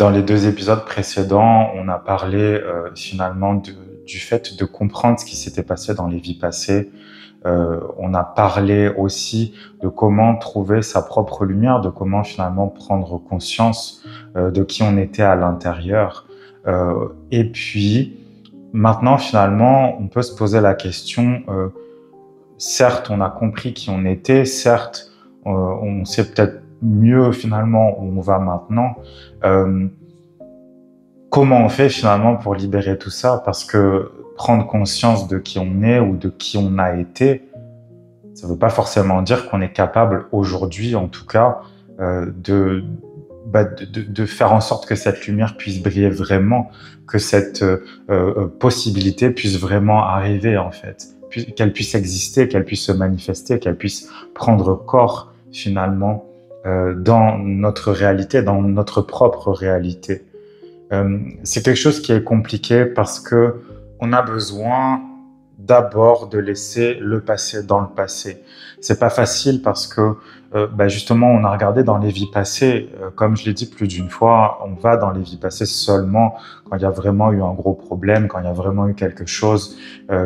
Dans les 2 épisodes précédents, on a parlé finalement du fait de comprendre ce qui s'était passé dans les vies passées. On a parlé aussi de comment trouver sa propre lumière, de comment finalement prendre conscience de qui on était à l'intérieur. Et puis, maintenant, finalement, on peut se poser la question, certes, on a compris qui on était, certes, on sait peut-être mieux finalement où on va maintenant. Comment on fait finalement pour libérer tout ça? Parce que prendre conscience de qui on est ou de qui on a été, ça ne veut pas forcément dire qu'on est capable aujourd'hui, en tout cas, de faire en sorte que cette lumière puisse briller vraiment, que cette possibilité puisse vraiment arriver en fait, qu'elle puisse exister, qu'elle puisse se manifester, qu'elle puisse prendre corps finalement dans notre réalité, dans notre propre réalité. C'est quelque chose qui est compliqué parce que on a besoin d'abord de laisser le passé dans le passé. C'est pas facile parce que justement on a regardé dans les vies passées, comme je l'ai dit plus d'une fois, on va dans les vies passées seulement quand il y a vraiment eu un gros problème, quand il y a vraiment eu quelque chose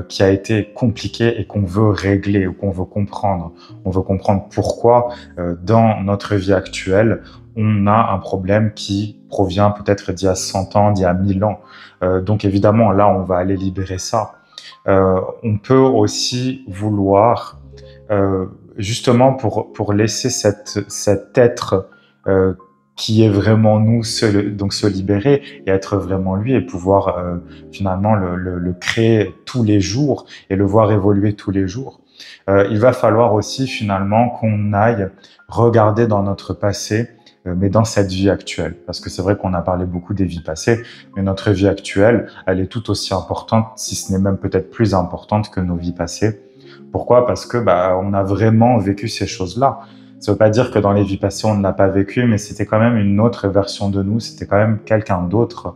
qui a été compliqué et qu'on veut régler ou qu'on veut comprendre. On veut comprendre pourquoi dans notre vie actuelle on a un problème qui provient peut-être d'il y a 100 ans, d'il y a 1000 ans. Donc évidemment là on va aller libérer ça. On peut aussi vouloir, justement pour laisser cet être qui est vraiment nous, donc se libérer et être vraiment lui et pouvoir finalement le créer tous les jours et le voir évoluer tous les jours. Il va falloir aussi finalement qu'on aille regarder dans notre passé, mais dans cette vie actuelle. Parce que c'est vrai qu'on a parlé beaucoup des vies passées, mais notre vie actuelle, elle est tout aussi importante, si ce n'est même peut-être plus importante que nos vies passées. Pourquoi? Parce que on a vraiment vécu ces choses-là. Ça veut pas dire que dans les vies passées, on ne l'a pas vécu, mais c'était quand même une autre version de nous, c'était quand même quelqu'un d'autre,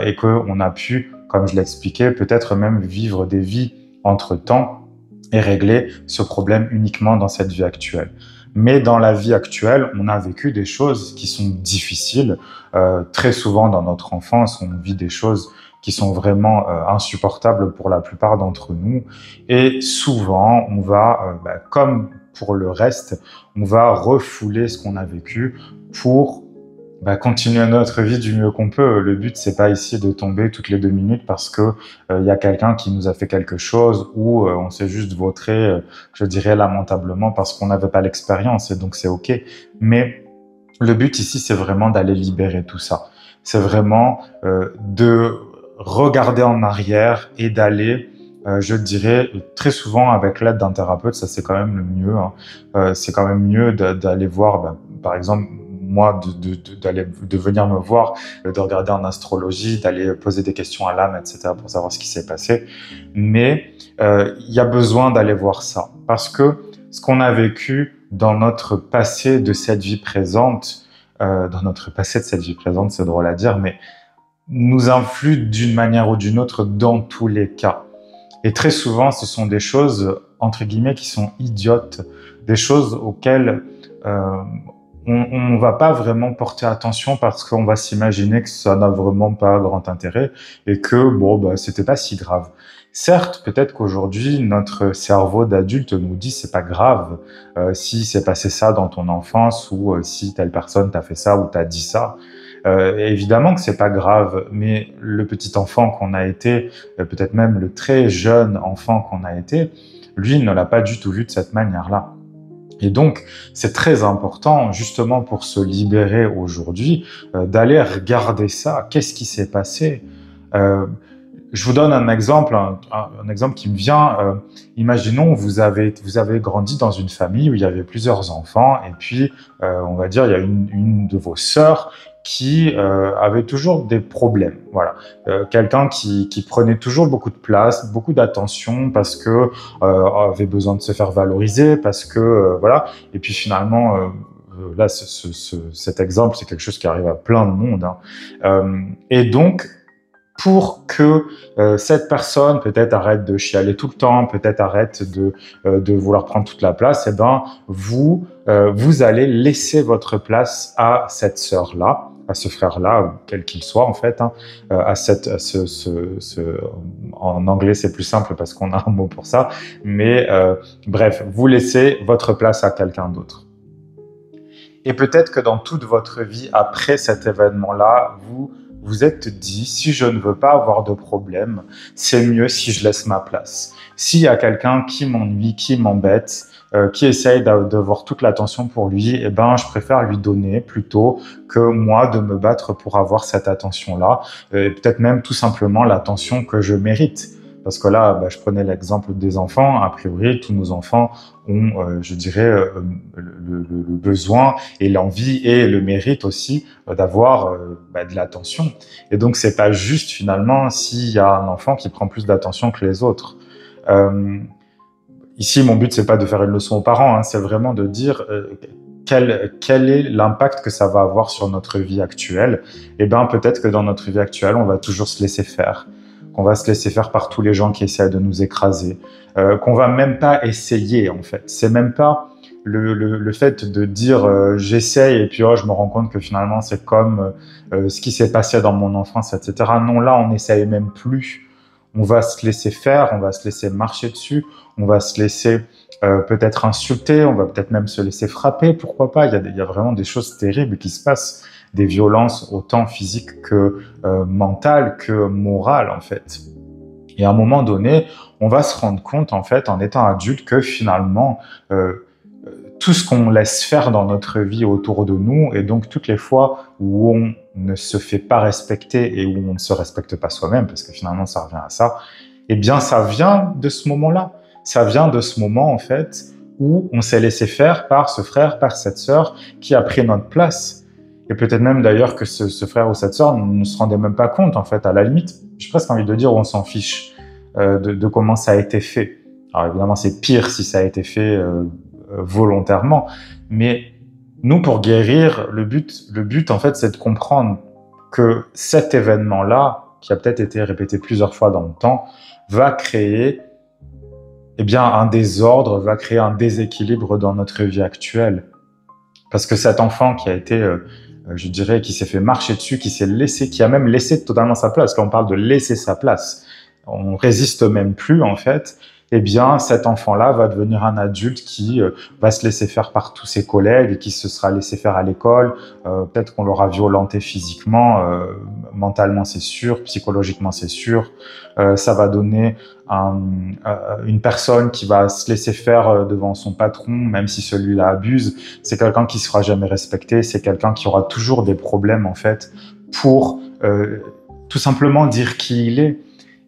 et qu'on a pu, comme je l'expliquais, peut-être même vivre des vies entre-temps et régler ce problème uniquement dans cette vie actuelle. Mais dans la vie actuelle, on a vécu des choses qui sont difficiles. Très souvent dans notre enfance, on vit des choses qui sont vraiment insupportables pour la plupart d'entre nous. Et souvent, on va, comme pour le reste, on va refouler ce qu'on a vécu pour continuer notre vie du mieux qu'on peut. Le but, c'est pas ici de tomber toutes les 2 minutes parce que y a quelqu'un qui nous a fait quelque chose ou on s'est juste vautré, je dirais lamentablement parce qu'on n'avait pas l'expérience et donc c'est ok. Mais le but ici, c'est vraiment d'aller libérer tout ça. C'est vraiment de regarder en arrière et d'aller je dirais très souvent avec l'aide d'un thérapeute, ça c'est quand même le mieux. C'est quand même mieux d'aller voir, par exemple, moi, de venir me voir, de regarder en astrologie, d'aller poser des questions à l'âme, etc., pour savoir ce qui s'est passé. Mais il y a besoin d'aller voir ça. Parce que ce qu'on a vécu dans notre passé de cette vie présente, c'est drôle à dire, mais nous influe d'une manière ou d'une autre dans tous les cas. Et très souvent, ce sont des choses, entre guillemets, qui sont idiotes, des choses auxquelles on va pas vraiment porter attention parce qu'on va s'imaginer que ça n'a vraiment pas grand intérêt et que c'était pas si grave. Certes, peut-être qu'aujourd'hui notre cerveau d'adulte nous dit c'est pas grave si c'est passé ça dans ton enfance ou si telle personne t'a fait ça ou t'a dit ça. Évidemment que c'est pas grave, mais le petit enfant qu'on a été, peut-être même le très jeune enfant qu'on a été, lui ne l'a pas du tout vu de cette manière-là. Et donc, c'est très important, justement pour se libérer aujourd'hui, d'aller regarder ça. Qu'est-ce qui s'est passé? Je vous donne un exemple qui me vient. Imaginons, vous avez grandi dans une famille où il y avait plusieurs enfants, et puis, on va dire, il y a une de vos sœurs qui avait toujours des problèmes. Voilà, quelqu'un qui prenait toujours beaucoup de place, beaucoup d'attention parce que avait besoin de se faire valoriser, parce que voilà. Et puis finalement, là, cet exemple, c'est quelque chose qui arrive à plein de monde. Et donc, pour que cette personne peut-être arrête de chialer tout le temps, peut-être arrête de vouloir prendre toute la place, vous allez laisser votre place à cette sœur-là, à ce frère-là, quel qu'il soit en fait, hein, en anglais c'est plus simple parce qu'on a un mot pour ça, mais bref, vous laissez votre place à quelqu'un d'autre. Et peut-être que dans toute votre vie, après cet événement-là, vous vous êtes dit, si je ne veux pas avoir de problème, c'est mieux si je laisse ma place. S'il y a quelqu'un qui m'ennuie, qui m'embête, qui essaye d'avoir toute l'attention pour lui, eh ben, je préfère lui donner plutôt que moi de me battre pour avoir cette attention-là, et peut-être même tout simplement l'attention que je mérite. Parce que là, je prenais l'exemple des enfants. A priori, tous nos enfants ont, je dirais, le besoin et l'envie et le mérite aussi d'avoir de l'attention. Et donc, c'est pas juste finalement s'il y a un enfant qui prend plus d'attention que les autres. Ici, mon but, c'est pas de faire une leçon aux parents, hein, c'est vraiment de dire quel est l'impact que ça va avoir sur notre vie actuelle. Et ben, peut-être que dans notre vie actuelle, on va toujours se laisser faire, qu'on va se laisser faire par tous les gens qui essaient de nous écraser, qu'on va même pas essayer en fait. C'est même pas le fait de dire j'essaye et puis je me rends compte que finalement c'est comme ce qui s'est passé dans mon enfance, etc. Non, là on n'essaye même plus. On va se laisser faire, on va se laisser marcher dessus, on va se laisser peut-être insulter, on va peut-être même se laisser frapper, pourquoi pas. Il y a vraiment des choses terribles qui se passent, des violences autant physiques que mentales, que morales en fait. Et à un moment donné, on va se rendre compte en fait, en étant adulte, que finalement, tout ce qu'on laisse faire dans notre vie autour de nous, et donc toutes les fois où on ne se fait pas respecter et où on ne se respecte pas soi-même, parce que finalement ça revient à ça, eh bien ça vient de ce moment-là. Ça vient de ce moment en fait où on s'est laissé faire par ce frère, par cette sœur qui a pris notre place. Et peut-être même d'ailleurs que ce frère ou cette sœur ne se rendait même pas compte en fait. À la limite, j'ai presque envie de dire on s'en fiche de comment ça a été fait. Alors évidemment c'est pire si ça a été fait volontairement, mais nous pour guérir, le but en fait c'est de comprendre que cet événement-là, qui a peut-être été répété plusieurs fois dans le temps, va créer un désordre, va créer un déséquilibre dans notre vie actuelle. Parce que cet enfant qui a été, je dirais, qui s'est fait marcher dessus, qui a même laissé totalement sa place, quand on parle de laisser sa place, on résiste même plus en fait, cet enfant-là va devenir un adulte qui va se laisser faire par tous ses collègues, qui se sera laissé faire à l'école, peut-être qu'on l'aura violenté physiquement, mentalement c'est sûr, psychologiquement c'est sûr, ça va donner une personne qui va se laisser faire devant son patron, même si celui-là abuse, c'est quelqu'un qui ne sera jamais respecté, c'est quelqu'un qui aura toujours des problèmes en fait pour tout simplement dire qui il est.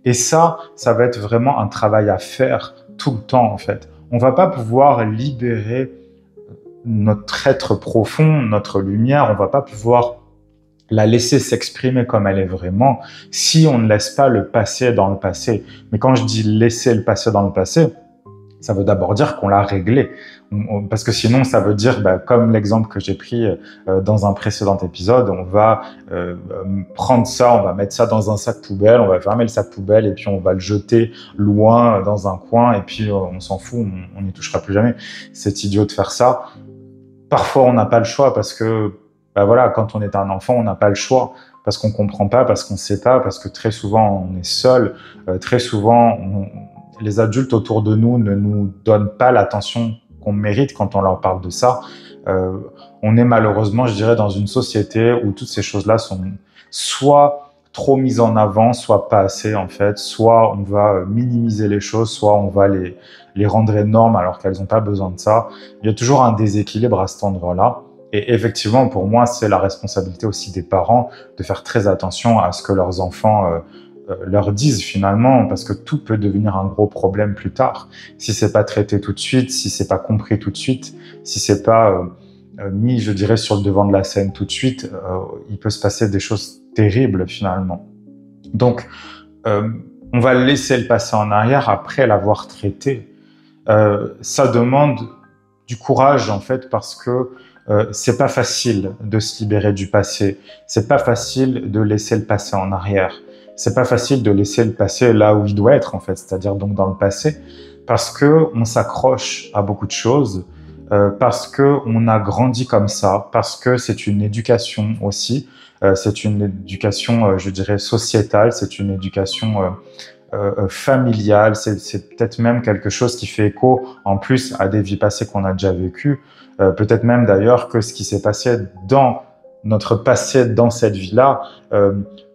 Et ça va être vraiment un travail à faire tout le temps en fait. On va pas pouvoir libérer notre être profond, notre lumière, on va pas pouvoir la laisser s'exprimer comme elle est vraiment si on ne laisse pas le passé dans le passé. Mais quand je dis laisser le passé dans le passé, ça veut d'abord dire qu'on l'a réglé. Parce que sinon, ça veut dire, comme l'exemple que j'ai pris dans un précédent épisode, on va prendre ça, on va mettre ça dans un sac poubelle, on va fermer le sac poubelle et puis on va le jeter loin dans un coin et puis on s'en fout, on n'y touchera plus jamais. C'est idiot de faire ça. Parfois, on n'a pas le choix parce que, quand on est un enfant, on n'a pas le choix. Parce qu'on comprend pas, parce qu'on sait pas, parce que très souvent, on est seul. Très souvent, les adultes autour de nous ne nous donnent pas l'attention qu'on mérite quand on leur parle de ça. On est malheureusement, je dirais, dans une société où toutes ces choses-là sont soit trop mises en avant, soit pas assez en fait. Soit on va minimiser les choses, soit on va les rendre énormes alors qu'elles n'ont pas besoin de ça. Il y a toujours un déséquilibre à cet endroit-là. Et effectivement, pour moi, c'est la responsabilité aussi des parents de faire très attention à ce que leurs enfants leur disent finalement, parce que tout peut devenir un gros problème plus tard. Si c'est pas traité tout de suite, si c'est pas compris tout de suite, si c'est pas mis, je dirais, sur le devant de la scène tout de suite, il peut se passer des choses terribles finalement. Donc, on va laisser le passé en arrière après l'avoir traité. Ça demande du courage en fait, parce que c'est pas facile de se libérer du passé. C'est pas facile de laisser le passé en arrière. C'est pas facile de laisser le passé là où il doit être en fait, c'est-à-dire donc dans le passé, parce que on s'accroche à beaucoup de choses parce qu'on a grandi comme ça, parce que c'est une éducation aussi, c'est une éducation, je dirais, sociétale, c'est une éducation familiale, c'est peut-être même quelque chose qui fait écho en plus à des vies passées qu'on a déjà vécues, peut-être même d'ailleurs que ce qui s'est passé dans notre passé, dans cette vie-là,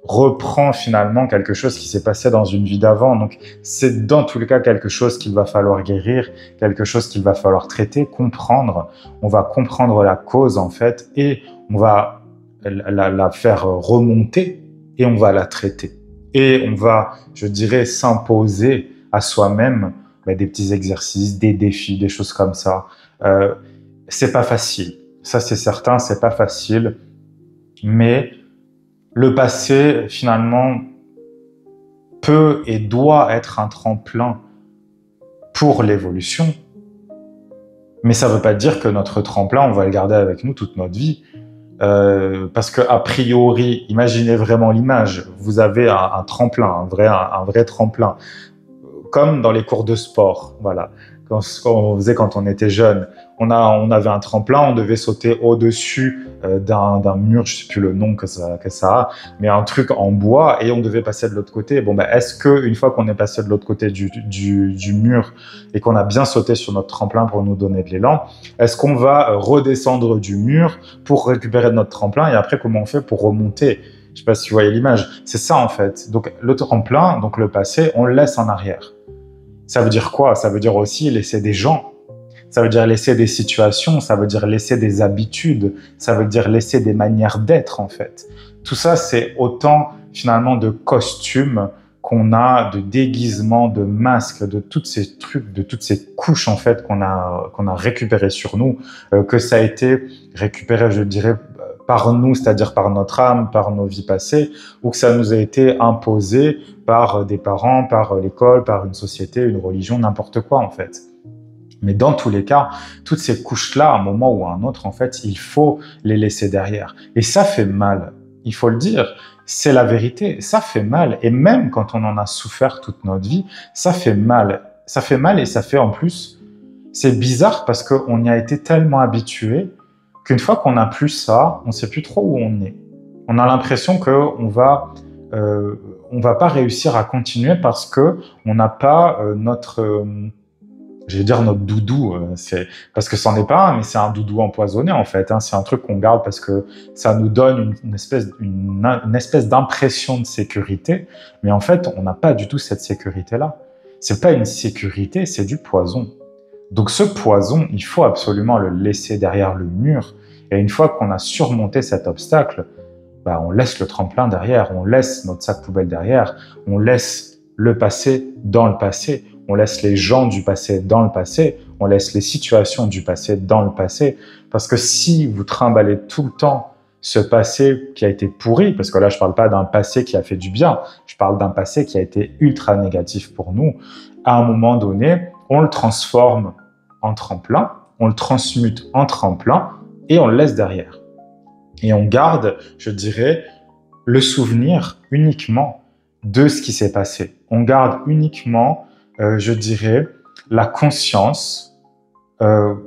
reprend finalement quelque chose qui s'est passé dans une vie d'avant. Donc c'est dans tous les cas quelque chose qu'il va falloir guérir, quelque chose qu'il va falloir traiter, comprendre. On va comprendre la cause en fait et on va la faire remonter et on va la traiter. Et on va, je dirais, s'imposer à soi-même des petits exercices, des défis, des choses comme ça. C'est pas facile. Ça, c'est certain, c'est pas facile. Mais le passé, finalement, peut et doit être un tremplin pour l'évolution. Mais ça veut pas dire que notre tremplin, on va le garder avec nous toute notre vie. Parce que a priori, imaginez vraiment l'image. Vous avez un tremplin, un vrai tremplin, comme dans les cours de sport. Voilà, quand on faisait quand on était jeune, on avait un tremplin, on devait sauter au-dessus d'un mur, je sais plus le nom que ça a, mais un truc en bois et on devait passer de l'autre côté. Bon, est-ce que une fois qu'on est passé de l'autre côté du mur et qu'on a bien sauté sur notre tremplin pour nous donner de l'élan, est-ce qu'on va redescendre du mur pour récupérer notre tremplin et après comment on fait pour remonter? Je sais pas si vous voyez l'image. C'est ça en fait. Donc le tremplin, donc le passé, on le laisse en arrière. Ça veut dire quoi? Ça veut dire aussi laisser des gens. Ça veut dire laisser des situations, ça veut dire laisser des habitudes, ça veut dire laisser des manières d'être en fait. Tout ça, c'est autant finalement de costumes qu'on a, de déguisements, de masques, de tous ces trucs, de toutes ces couches en fait qu'on a récupérées sur nous, que ça a été récupéré, je dirais, par nous, c'est-à-dire par notre âme, par nos vies passées, ou que ça nous a été imposé par des parents, par l'école, par une société, une religion, n'importe quoi en fait. Mais dans tous les cas, toutes ces couches-là, à un moment ou à un autre, en fait, il faut les laisser derrière. Et ça fait mal, il faut le dire. C'est la vérité, ça fait mal. Et même quand on en a souffert toute notre vie, ça fait mal. Ça fait mal et ça fait en plus... C'est bizarre parce qu'on y a été tellement habitué qu'une fois qu'on n'a plus ça, on ne sait plus trop où on est. On a l'impression qu'on va... on va pas réussir à continuer parce que on n'a pas notre... je vais dire notre doudou, parce que c'en est pas un, mais c'est un doudou empoisonné en fait. C'est un truc qu'on garde parce que ça nous donne une espèce d'impression de sécurité, mais en fait, on n'a pas du tout cette sécurité-là. C'est pas une sécurité, c'est du poison. Donc ce poison, il faut absolument le laisser derrière le mur. Et une fois qu'on a surmonté cet obstacle, on laisse le tremplin derrière, on laisse notre sac poubelle derrière, on laisse le passé dans le passé. On laisse les gens du passé dans le passé, on laisse les situations du passé dans le passé, parce que si vous trimballez tout le temps ce passé qui a été pourri, parce que là je parle pas d'un passé qui a fait du bien, je parle d'un passé qui a été ultra négatif pour nous, à un moment donné, on le transforme en tremplin, on le transmute en tremplin et on le laisse derrière. Et on garde, je dirais, le souvenir uniquement de ce qui s'est passé. On garde uniquement je dirais, la conscience qu'on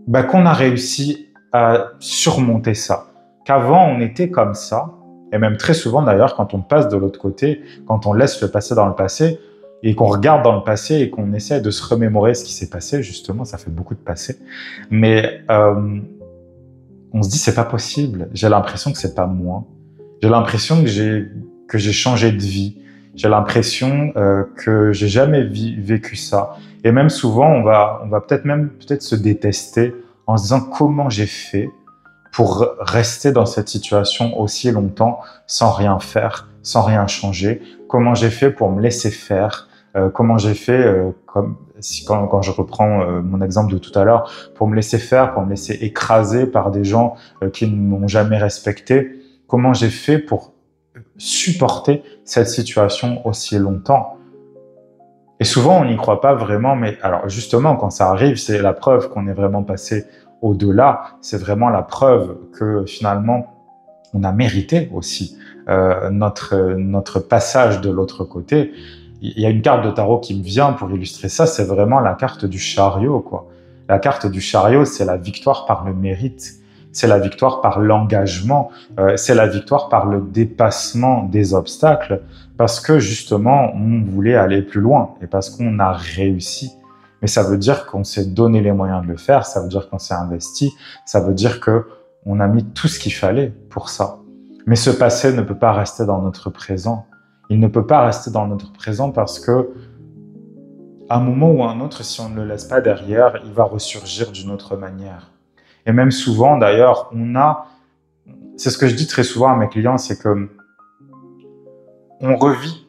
a réussi à surmonter ça. Qu'avant, on était comme ça, et même très souvent d'ailleurs, quand on passe de l'autre côté, quand on laisse le passé dans le passé, et qu'on regarde dans le passé et qu'on essaie de se remémorer ce qui s'est passé, justement, ça fait beaucoup de passé, mais on se dit, c'est pas possible, j'ai l'impression que c'est pas moi, j'ai l'impression que j'ai changé de vie, j'ai l'impression que j'ai jamais vécu ça. Et même souvent, on va peut-être se détester en se disant comment j'ai fait pour rester dans cette situation aussi longtemps sans rien faire, sans rien changer. Comment j'ai fait pour me laisser faire. Comment j'ai fait, quand je reprends mon exemple de tout à l'heure, pour me laisser faire, pour me laisser écraser par des gens qui ne m'ont jamais respecté. Comment j'ai fait pour supporter cette situation aussi longtemps. Et souvent, on n'y croit pas vraiment, mais alors justement, quand ça arrive, c'est la preuve qu'on est vraiment passé au-delà, c'est vraiment la preuve que finalement, on a mérité aussi notre passage de l'autre côté. Il y a une carte de tarot qui me vient pour illustrer ça, c'est vraiment la carte du chariot, quoi. La carte du chariot, c'est la victoire par le mérite, c'est la victoire par l'engagement, c'est la victoire par le dépassement des obstacles, parce que justement, on voulait aller plus loin et parce qu'on a réussi. Mais ça veut dire qu'on s'est donné les moyens de le faire, ça veut dire qu'on s'est investi, ça veut dire qu'on a mis tout ce qu'il fallait pour ça. Mais ce passé ne peut pas rester dans notre présent. Il ne peut pas rester dans notre présent parce que, à un moment ou à un autre, si on ne le laisse pas derrière, il va ressurgir d'une autre manière. Et même souvent, d'ailleurs, c'est ce que je dis très souvent à mes clients, c'est que on revit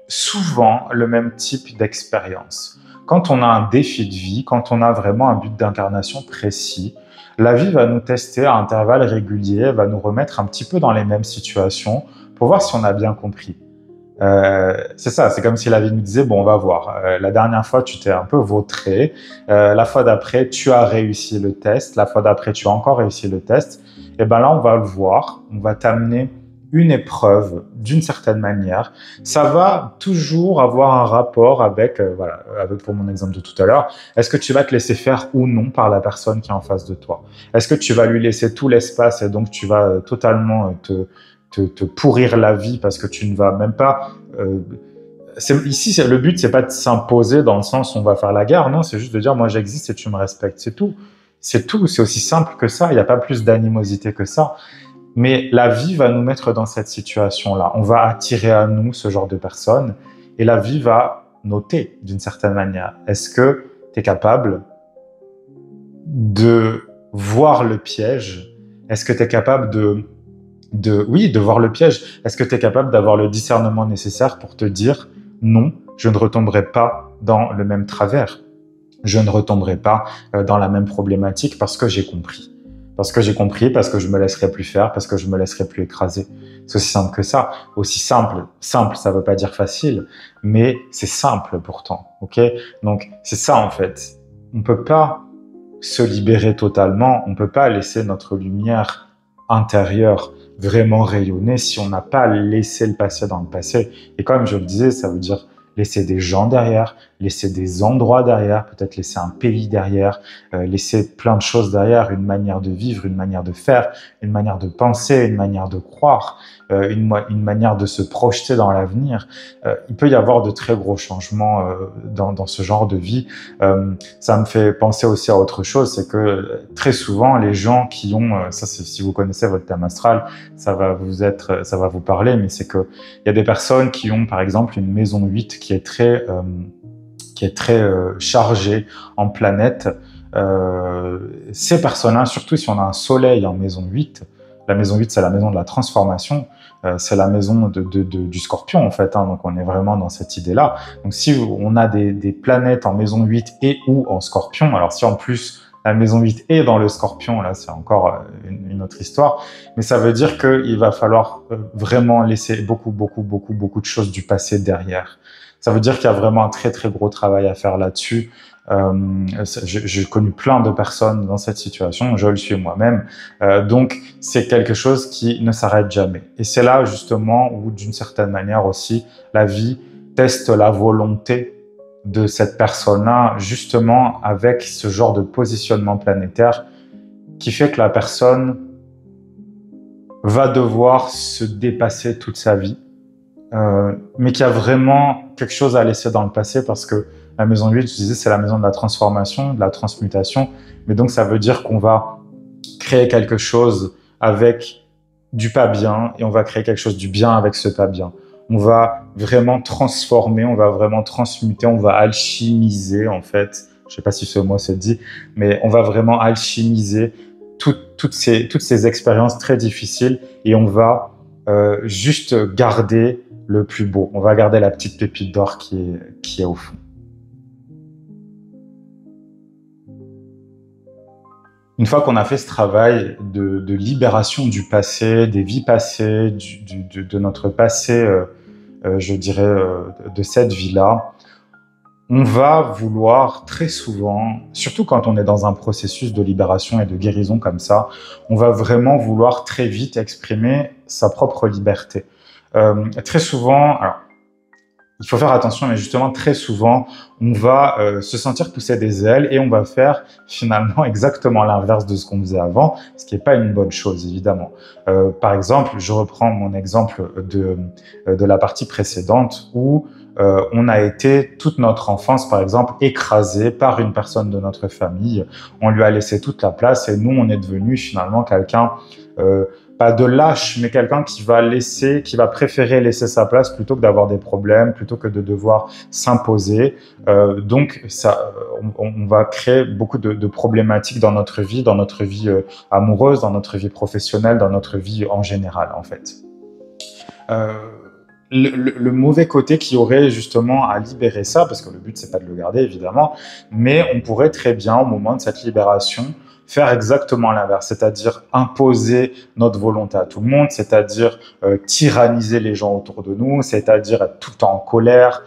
souvent le même type d'expérience. Quand on a un défi de vie, quand on a vraiment un but d'incarnation précis, la vie va nous tester à intervalles réguliers, va nous remettre un petit peu dans les mêmes situations pour voir si on a bien compris. C'est ça, c'est comme si la vie nous disait, bon, on va voir, la dernière fois, tu t'es un peu vautré, la fois d'après, tu as réussi le test, la fois d'après, tu as encore réussi le test, et ben là, on va le voir, on va t'amener une épreuve d'une certaine manière. Ça va toujours avoir un rapport avec, pour mon exemple de tout à l'heure, est-ce que tu vas te laisser faire ou non par la personne qui est en face de toi? Est-ce que tu vas lui laisser tout l'espace et donc tu vas totalement te pourrir la vie parce que tu ne vas même pas... ici, le but, c'est pas de s'imposer dans le sens où on va faire la guerre, non, c'est juste de dire, moi j'existe et tu me respectes, c'est tout. C'est tout, c'est aussi simple que ça, il n'y a pas plus d'animosité que ça. Mais la vie va nous mettre dans cette situation-là. On va attirer à nous ce genre de personnes et la vie va noter d'une certaine manière. Est-ce que tu es capable de voir le piège? Est-ce que tu es capable de voir le piège? Est-ce que tu es capable d'avoir le discernement nécessaire pour te dire non, je ne retomberai pas dans le même travers. Je ne retomberai pas dans la même problématique parce que j'ai compris. Parce que j'ai compris, parce que je me laisserai plus faire, parce que je me laisserai plus écraser. C'est aussi simple que ça. Aussi simple, ça veut pas dire facile, mais c'est simple pourtant, ok? Donc, c'est ça en fait. On peut pas se libérer totalement, on peut pas laisser notre lumière intérieure vraiment rayonner si on n'a pas laissé le passé dans le passé. Et comme je le disais, ça veut dire laisser des gens derrière, laisser des endroits derrière, peut-être laisser un pays derrière, laisser plein de choses derrière, une manière de vivre, une manière de faire, une manière de penser, une manière de croire, une manière de se projeter dans l'avenir. Il peut y avoir de très gros changements dans ce genre de vie. Ça me fait penser aussi à autre chose, c'est que très souvent, les gens qui ont, si vous connaissez votre thème astral, ça va vous parler, mais c'est que il y a des personnes qui ont, par exemple, une maison 8 qui est très chargée en planètes. Ces personnes-là, surtout si on a un soleil en maison 8, la maison 8, c'est la maison de la transformation, c'est la maison du scorpion, en fait, hein, donc on est vraiment dans cette idée-là. Donc si on a des planètes en maison 8 et ou en scorpion, alors si en plus la maison 8 est dans le scorpion, là c'est encore une autre histoire, mais ça veut dire qu'il va falloir vraiment laisser beaucoup de choses du passé derrière. Ça veut dire qu'il y a vraiment un très très gros travail à faire là-dessus. J'ai connu plein de personnes dans cette situation, je le suis moi-même, donc c'est quelque chose qui ne s'arrête jamais. Et c'est là justement où, d'une certaine manière aussi, la vie teste la volonté de cette personne-là, justement avec ce genre de positionnement planétaire qui fait que la personne va devoir se dépasser toute sa vie, mais qui a vraiment quelque chose à laisser dans le passé parce que la maison 8, je disais, c'est la maison de la transformation, de la transmutation. Mais donc, ça veut dire qu'on va créer quelque chose avec du pas bien et on va créer quelque chose du bien avec ce pas bien. On va vraiment transformer, on va vraiment transmuter, on va alchimiser, en fait. Je ne sais pas si ce mot se dit, mais on va vraiment alchimiser toutes ces expériences très difficiles et on va juste garder le plus beau. On va garder la petite pépite d'or qui est au fond. Une fois qu'on a fait ce travail de libération du passé, des vies passées, de notre passé, je dirais, de cette vie-là, on va vouloir très souvent, surtout quand on est dans un processus de libération et de guérison comme ça, on va vraiment vouloir très vite exprimer sa propre liberté. Très souvent, alors, il faut faire attention, mais justement, très souvent, on va se sentir pousser des ailes et on va faire finalement exactement l'inverse de ce qu'on faisait avant, ce qui n'est pas une bonne chose, évidemment. Par exemple, je reprends mon exemple de la partie précédente où on a été toute notre enfance, par exemple, écrasé par une personne de notre famille. On lui a laissé toute la place et nous, on est devenu finalement quelqu'un pas de lâche, mais quelqu'un qui va préférer laisser sa place plutôt que d'avoir des problèmes, plutôt que de devoir s'imposer. Donc, on va créer beaucoup de problématiques dans notre vie amoureuse, dans notre vie professionnelle, dans notre vie en général, en fait. Euh, le mauvais côté qui aurait justement à libérer ça, parce que le but c'est pas de le garder évidemment, mais on pourrait très bien au moment de cette libération faire exactement l'inverse, c'est-à-dire imposer notre volonté à tout le monde, c'est-à-dire tyranniser les gens autour de nous, c'est-à-dire être tout le temps en colère,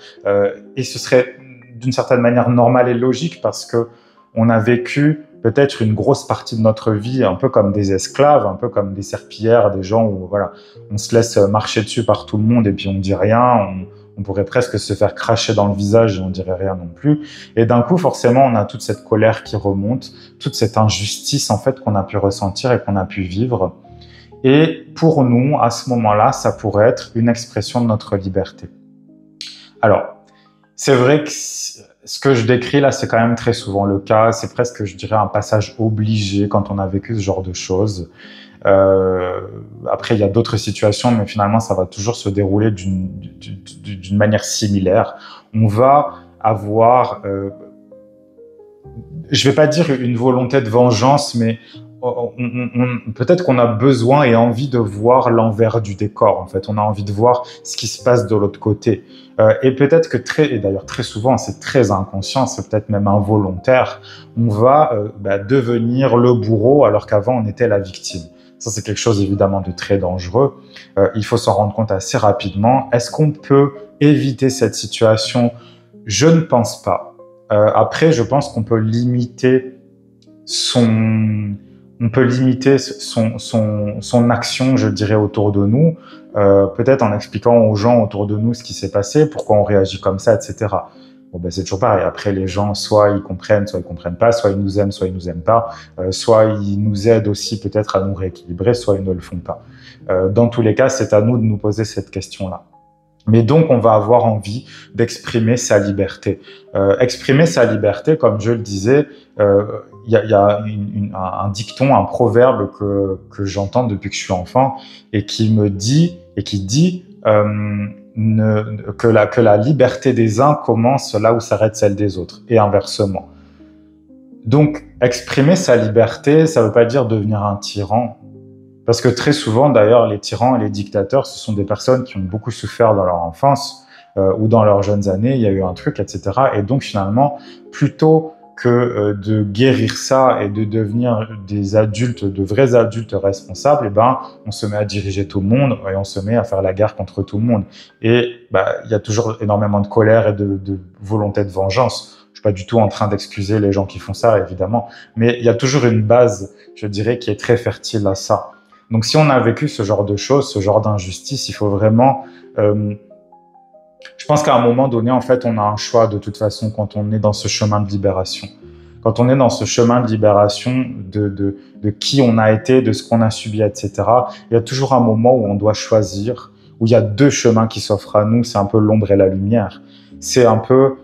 et ce serait d'une certaine manière normal et logique parce que on a vécu peut-être une grosse partie de notre vie un peu comme des esclaves, un peu comme des serpillères, des gens où voilà, on se laisse marcher dessus par tout le monde et puis on dit rien, on pourrait presque se faire cracher dans le visage et on dirait rien non plus. Et d'un coup, forcément, on a toute cette colère qui remonte, toute cette injustice en fait qu'on a pu ressentir et qu'on a pu vivre. Et pour nous, à ce moment-là, ça pourrait être une expression de notre liberté. Alors, c'est vrai que ce que je décris là, c'est quand même très souvent le cas. C'est presque, je dirais, un passage obligé quand on a vécu ce genre de choses. Après, il y a d'autres situations, mais finalement, ça va toujours se dérouler d'une manière similaire. On va avoir, je vais pas dire une volonté de vengeance, mais peut-être qu'on a besoin et envie de voir l'envers du décor. En fait, on a envie de voir ce qui se passe de l'autre côté. Et peut-être que et d'ailleurs très souvent, c'est très inconscient, c'est peut-être même involontaire. On va devenir le bourreau alors qu'avant on était la victime. Ça, c'est quelque chose évidemment de très dangereux. Il faut s'en rendre compte assez rapidement. Est-ce qu'on peut éviter cette situation? Je ne pense pas. Après, je pense qu'on peut limiter son action, je dirais, autour de nous, peut-être en expliquant aux gens autour de nous ce qui s'est passé, pourquoi on réagit comme ça, etc. Bon, ben, c'est toujours pareil. Après, les gens, soit ils comprennent pas, soit ils nous aiment, soit ils nous aiment pas, soit ils nous aident aussi peut-être à nous rééquilibrer, soit ils ne le font pas. Dans tous les cas, c'est à nous de nous poser cette question-là. Mais donc, on va avoir envie d'exprimer sa liberté. Exprimer sa liberté, comme je le disais, il y a un dicton, un proverbe que j'entends depuis que je suis enfant et qui dit que la liberté des uns commence là où s'arrête celle des autres et inversement. Donc, exprimer sa liberté, ça ne veut pas dire devenir un tyran. Parce que très souvent, d'ailleurs, les tyrans et les dictateurs, ce sont des personnes qui ont beaucoup souffert dans leur enfance ou dans leurs jeunes années, il y a eu un truc, etc. Et donc, finalement, plutôt que de guérir ça et de devenir des adultes, de vrais adultes responsables, on se met à diriger tout le monde et on se met à faire la guerre contre tout le monde. Et il y a toujours énormément de colère et de volonté de vengeance. Je suis pas du tout en train d'excuser les gens qui font ça, évidemment, mais il y a toujours une base, je dirais, qui est très fertile à ça. Donc, si on a vécu ce genre de choses, ce genre d'injustice, il faut vraiment... je pense qu'à un moment donné, en fait, on a un choix de toute façon quand on est dans ce chemin de libération. Quand on est dans ce chemin de libération de qui on a été, de ce qu'on a subi, etc., il y a toujours un moment où on doit choisir, où il y a deux chemins qui s'offrent à nous. C'est un peu l'ombre et la lumière. C'est un peu...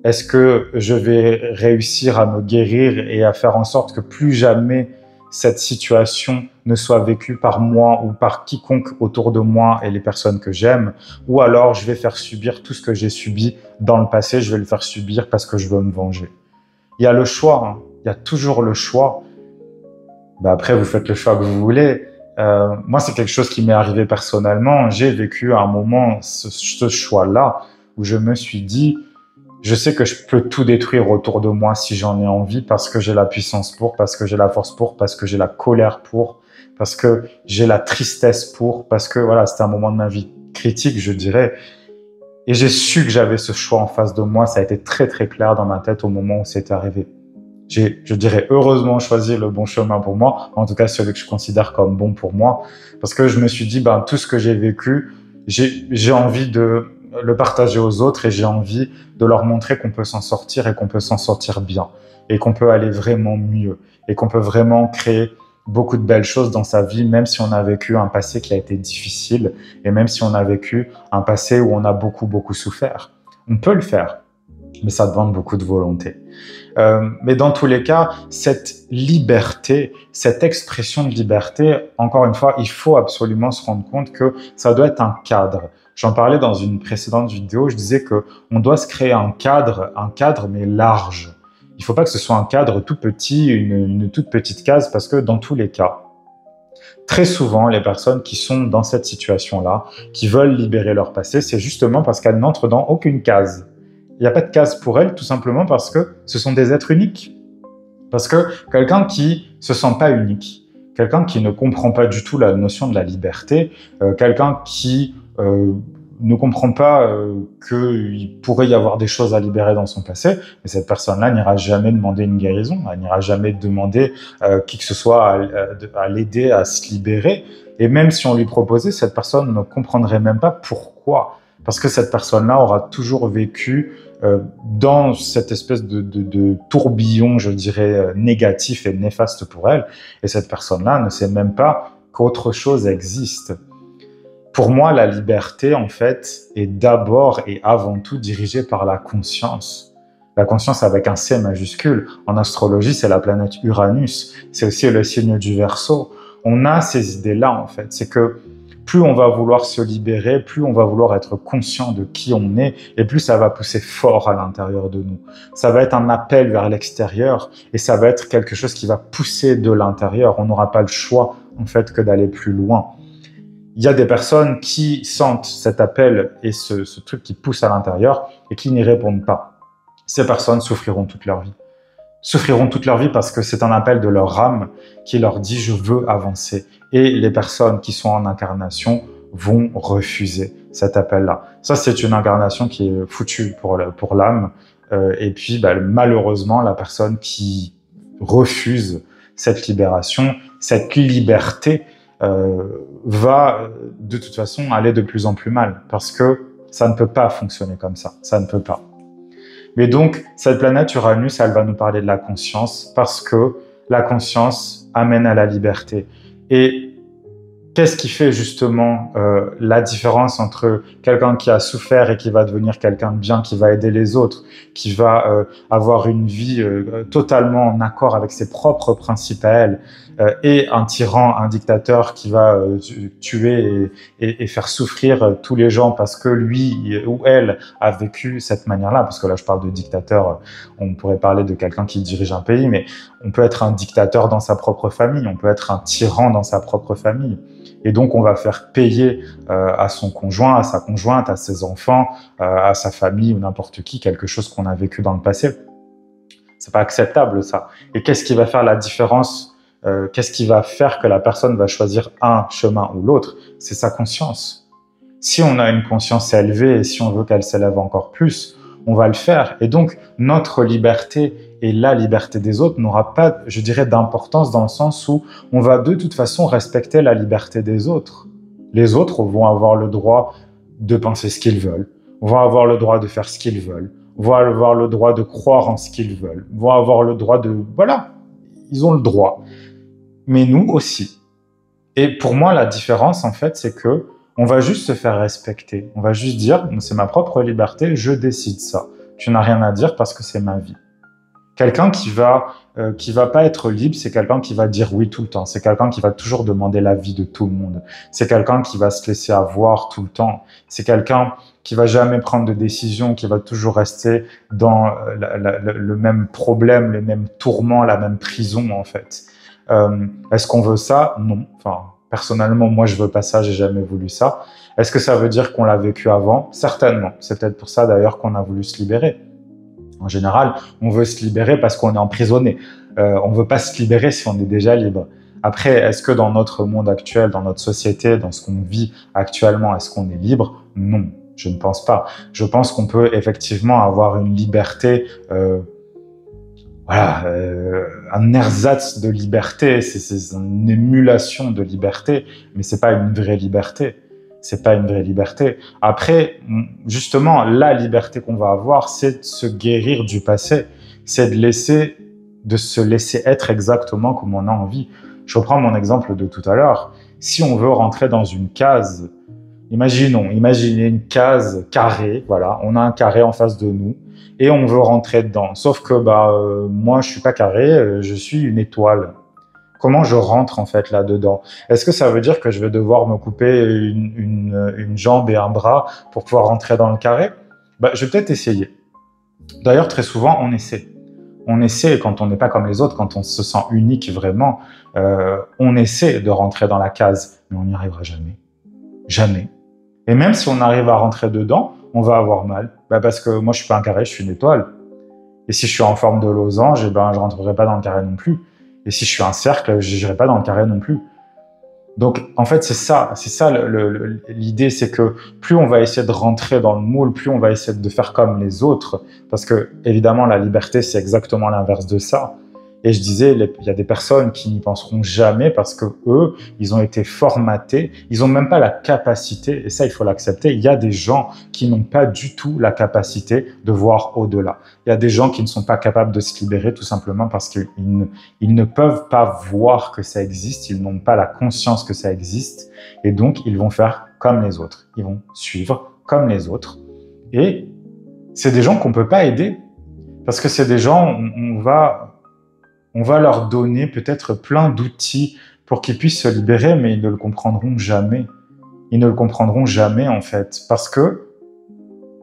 Est-ce que je vais réussir à me guérir et à faire en sorte que plus jamais cette situation ne soit vécue par moi ou par quiconque autour de moi et les personnes que j'aime, ou alors je vais faire subir tout ce que j'ai subi dans le passé, je vais le faire subir parce que je veux me venger. Il y a le choix, hein. Il y a toujours le choix. Après, vous faites le choix que vous voulez. Moi, c'est quelque chose qui m'est arrivé personnellement. J'ai vécu à un moment ce choix-là où je me suis dit, je sais que je peux tout détruire autour de moi si j'en ai envie parce que j'ai la puissance pour, parce que j'ai la force pour, parce que j'ai la colère pour, parce que j'ai la tristesse pour, parce que voilà, c'était un moment de ma vie critique, je dirais. Et j'ai su que j'avais ce choix en face de moi. Ça a été très, très clair dans ma tête au moment où c'est arrivé. J'ai, je dirais, heureusement choisi le bon chemin pour moi, en tout cas celui que je considère comme bon pour moi, parce que je me suis dit, tout ce que j'ai vécu, j'ai envie de le partager aux autres et j'ai envie de leur montrer qu'on peut s'en sortir et qu'on peut s'en sortir bien et qu'on peut aller vraiment mieux et qu'on peut vraiment créer beaucoup de belles choses dans sa vie, même si on a vécu un passé qui a été difficile et même si on a vécu un passé où on a beaucoup souffert. On peut le faire, mais ça demande beaucoup de volonté. Mais dans tous les cas, cette liberté, cette expression de liberté, encore une fois, il faut absolument se rendre compte que ça doit être un cadre. J'en parlais dans une précédente vidéo, je disais que on doit se créer un cadre mais large. Il ne faut pas que ce soit un cadre tout petit, une toute petite case, parce que dans tous les cas, très souvent, les personnes qui sont dans cette situation-là, qui veulent libérer leur passé, c'est justement parce qu'elles n'entrent dans aucune case. Il n'y a pas de case pour elles, tout simplement parce que ce sont des êtres uniques. Parce que quelqu'un qui se sent pas unique, quelqu'un qui ne comprend pas du tout la notion de la liberté, quelqu'un qui ne comprend pas qu'il pourrait y avoir des choses à libérer dans son passé, mais cette personne-là n'ira jamais demander une guérison, elle n'ira jamais demander qui que ce soit à l'aider à se libérer. Et même si on lui proposait, cette personne ne comprendrait même pas pourquoi. Parce que cette personne-là aura toujours vécu dans cette espèce de tourbillon, je dirais, négatif et néfaste pour elle. Et cette personne-là ne sait même pas qu'autre chose existe. Pour moi, la liberté, en fait, est d'abord et avant tout dirigée par la conscience. La conscience avec un C majuscule. En astrologie, c'est la planète Uranus. C'est aussi le signe du Verseau. On a ces idées-là, en fait. C'est que plus on va vouloir se libérer, plus on va vouloir être conscient de qui on est, et plus ça va pousser fort à l'intérieur de nous. Ça va être un appel vers l'extérieur, et ça va être quelque chose qui va pousser de l'intérieur. On n'aura pas le choix, en fait, que d'aller plus loin. Il y a des personnes qui sentent cet appel et ce truc qui pousse à l'intérieur, et qui n'y répondent pas. Ces personnes souffriront toute leur vie. Souffriront toute leur vie parce que c'est un appel de leur âme qui leur dit « je veux avancer ». Et les personnes qui sont en incarnation vont refuser cet appel-là. Ça, c'est une incarnation qui est foutue pour l'âme. Et puis, malheureusement, la personne qui refuse cette libération, cette liberté, va de toute façon aller de plus en plus mal. Parce que ça ne peut pas fonctionner comme ça. Ça ne peut pas. Mais donc, cette planète Uranus, elle va nous parler de la conscience parce que la conscience amène à la liberté. Et qu'est-ce qui fait justement la différence entre quelqu'un qui a souffert et qui va devenir quelqu'un de bien, qui va aider les autres, qui va avoir une vie totalement en accord avec ses propres principes à elle, et un tyran, un dictateur qui va tuer et faire souffrir tous les gens parce que lui ou elle a vécu cette manière-là. Parce que là, je parle de dictateur, on pourrait parler de quelqu'un qui dirige un pays, mais on peut être un dictateur dans sa propre famille, on peut être un tyran dans sa propre famille. Et donc, on va faire payer à son conjoint, à sa conjointe, à ses enfants, à sa famille ou n'importe qui quelque chose qu'on a vécu dans le passé. C'est pas acceptable, ça. Et qu'est-ce qui va faire la différence? Qu'est-ce qui va faire que la personne va choisir un chemin ou l'autre? C'est sa conscience. Si on a une conscience élevée et si on veut qu'elle s'élève encore plus, on va le faire. Et donc, notre liberté et la liberté des autres n'aura pas, je dirais, d'importance dans le sens où on va de toute façon respecter la liberté des autres. Les autres vont avoir le droit de penser ce qu'ils veulent, vont avoir le droit de faire ce qu'ils veulent, vont avoir le droit de croire en ce qu'ils veulent, vont avoir le droit de... Voilà, ils ont le droit. Mais nous aussi. Et pour moi, la différence, en fait, c'est que on va juste se faire respecter. On va juste dire, c'est ma propre liberté, je décide ça. Tu n'as rien à dire parce que c'est ma vie. Quelqu'un qui va pas être libre, c'est quelqu'un qui va dire oui tout le temps. C'est quelqu'un qui va toujours demander l'avis de tout le monde. C'est quelqu'un qui va se laisser avoir tout le temps. C'est quelqu'un qui va jamais prendre de décision, qui va toujours rester dans le même problème, les mêmes tourments, la même prison, en fait. Est-ce qu'on veut ça? Non. Enfin, personnellement, moi, je veux pas ça, j'ai jamais voulu ça. Est-ce que ça veut dire qu'on l'a vécu avant? Certainement. C'est peut-être pour ça, d'ailleurs, qu'on a voulu se libérer. En général, on veut se libérer parce qu'on est emprisonné. On veut pas se libérer si on est déjà libre. Après, est-ce que dans notre monde actuel, dans notre société, dans ce qu'on vit actuellement, est-ce qu'on est libre? Non, je ne pense pas. Je pense qu'on peut effectivement avoir une liberté... un ersatz de liberté, c'est une émulation de liberté, mais c'est pas une vraie liberté. c'est pas une vraie liberté. Après, justement, la liberté qu'on va avoir, c'est de se guérir du passé, c'est de se laisser être exactement comme on a envie. Je reprends mon exemple de tout à l'heure. Si on veut rentrer dans une case, imaginez une case carrée, voilà, on a un carré en face de nous et on veut rentrer dedans. Sauf que moi, je suis pas carré, je suis une étoile. Comment je rentre en fait là-dedans? Est-ce que ça veut dire que je vais devoir me couper une jambe et un bras pour pouvoir rentrer dans le carré? Je vais peut-être essayer. D'ailleurs, très souvent, on essaie. On essaie quand on n'est pas comme les autres, quand on se sent unique vraiment, on essaie de rentrer dans la case, mais on n'y arrivera jamais. Jamais. Et même si on arrive à rentrer dedans, on va avoir mal. Parce que moi, je suis pas un carré, je suis une étoile. Et si je suis en forme de losange, je rentrerai pas dans le carré non plus. Et si je suis un cercle, je n'irai pas dans le carré non plus. Donc, en fait, c'est ça l'idée, c'est que plus on va essayer de rentrer dans le moule, plus on va essayer de faire comme les autres, parce que, évidemment, la liberté, c'est exactement l'inverse de ça. Et je disais, il y a des personnes qui n'y penseront jamais parce que eux, ils ont été formatés, ils n'ont même pas la capacité, et ça, il faut l'accepter. Il y a des gens qui n'ont pas du tout la capacité de voir au-delà. Il y a des gens qui ne sont pas capables de se libérer tout simplement parce qu'ils ne peuvent pas voir que ça existe, ils n'ont pas la conscience que ça existe, et donc ils vont faire comme les autres. Ils vont suivre comme les autres. Et c'est des gens qu'on ne peut pas aider parce que c'est des gens, on va leur donner peut-être plein d'outils pour qu'ils puissent se libérer, mais ils ne le comprendront jamais. Ils ne le comprendront jamais, en fait, parce que